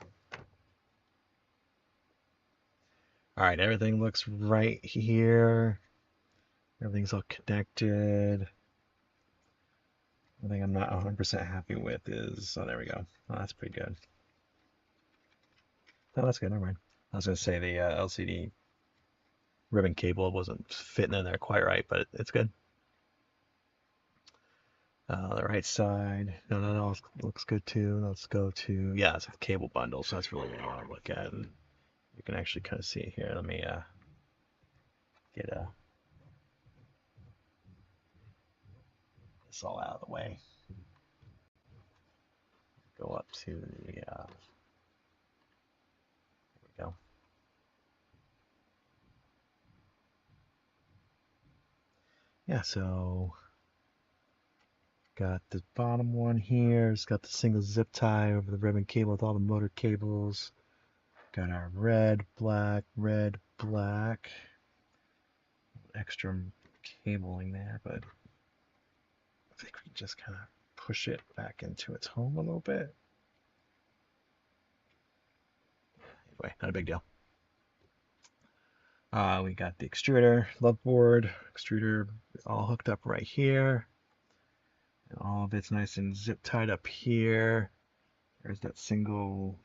All right, everything looks right here. Everything's all connected. The thing I'm not 100% happy with is, oh, there we go. Oh, that's pretty good. No, that's good, never mind. I was going to say the LCD ribbon cable wasn't fitting in there quite right, but it's good. The right side, no, looks good too. Let's go to, yeah, it's a cable bundle, so that's really what I want to look at. And you can actually kind of see it here. Let me get this all out of the way. Go up to the, there we go. Yeah, so got the bottom one here. It's got the single zip tie over the ribbon cable with all the motor cables. Got our red, black, extra cabling there, but I think we just kind of push it back into its home a little bit. Anyway, not a big deal. We got the extruder, love board, extruder all hooked up right here. And all of it's nice and zip tied up here. There's that single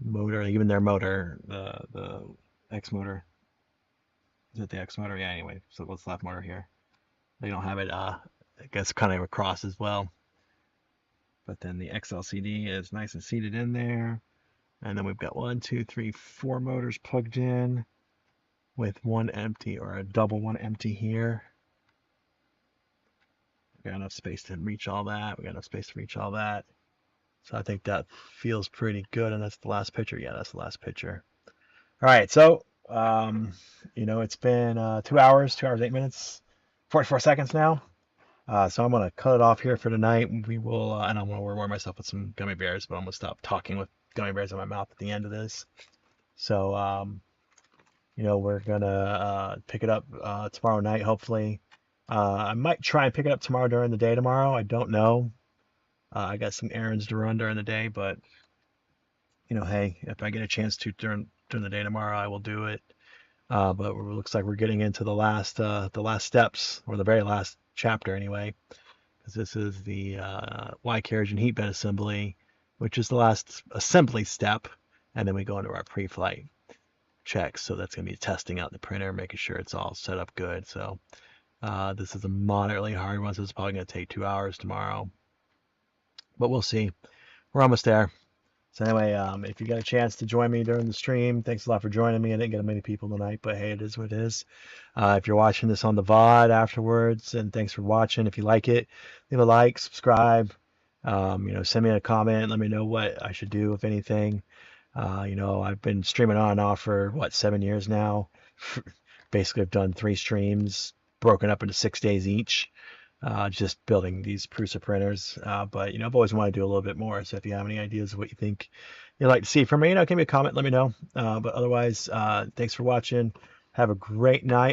motor, even their motor, the X motor. Is it the X motor? Yeah, anyway, so what's left motor here? They don't have it, I guess, kind of across as well. But then the XLCD is nice and seated in there. And then we've got 1, 2, 3, 4 motors plugged in with one empty, or a double one empty here. We got enough space to reach all that. We got enough space to reach all that. So I think that feels pretty good. And that's the last picture. Yeah, that's the last picture. All right, so you know, it's been 2 hours, 2 hours, 8 minutes, 44 seconds now. So I'm gonna cut it off here for tonight. We will, and I'm gonna reward myself with some gummy bears, but I'm gonna stop talking with gummy bears in my mouth at the end of this. So you know, we're gonna pick it up tomorrow night, hopefully. I might try and pick it up tomorrow during the day tomorrow. I don't know. I got some errands to run during the day, but you know, hey, if I get a chance to during the day tomorrow, I will do it. But it looks like we're getting into the last steps, or the very last chapter anyway, because this is the Y carriage and heat bed assembly, which is the last assembly step, and then we go into our pre-flight checks. So that's going to be testing out the printer, making sure it's all set up good. So this is a moderately hard one, so it's probably going to take 2 hours tomorrow, but we'll see. We're almost there. So anyway, if you got a chance to join me during the stream, thanks a lot for joining me. I didn't get many people tonight, but hey, it is what it is. If you're watching this on the VOD afterwards, and thanks for watching. If you like it, leave a like, subscribe, you know, send me a comment, let me know what I should do, if anything. You know, I've been streaming on and off for, what, 7 years now. Basically, I've done 3 streams, broken up into 6 days each. Just building these Prusa printers. But, you know, I've always wanted to do a little bit more. So if you have any ideas of what you think you'd like to see from me, you know, give me a comment, let me know. But otherwise, thanks for watching. Have a great night.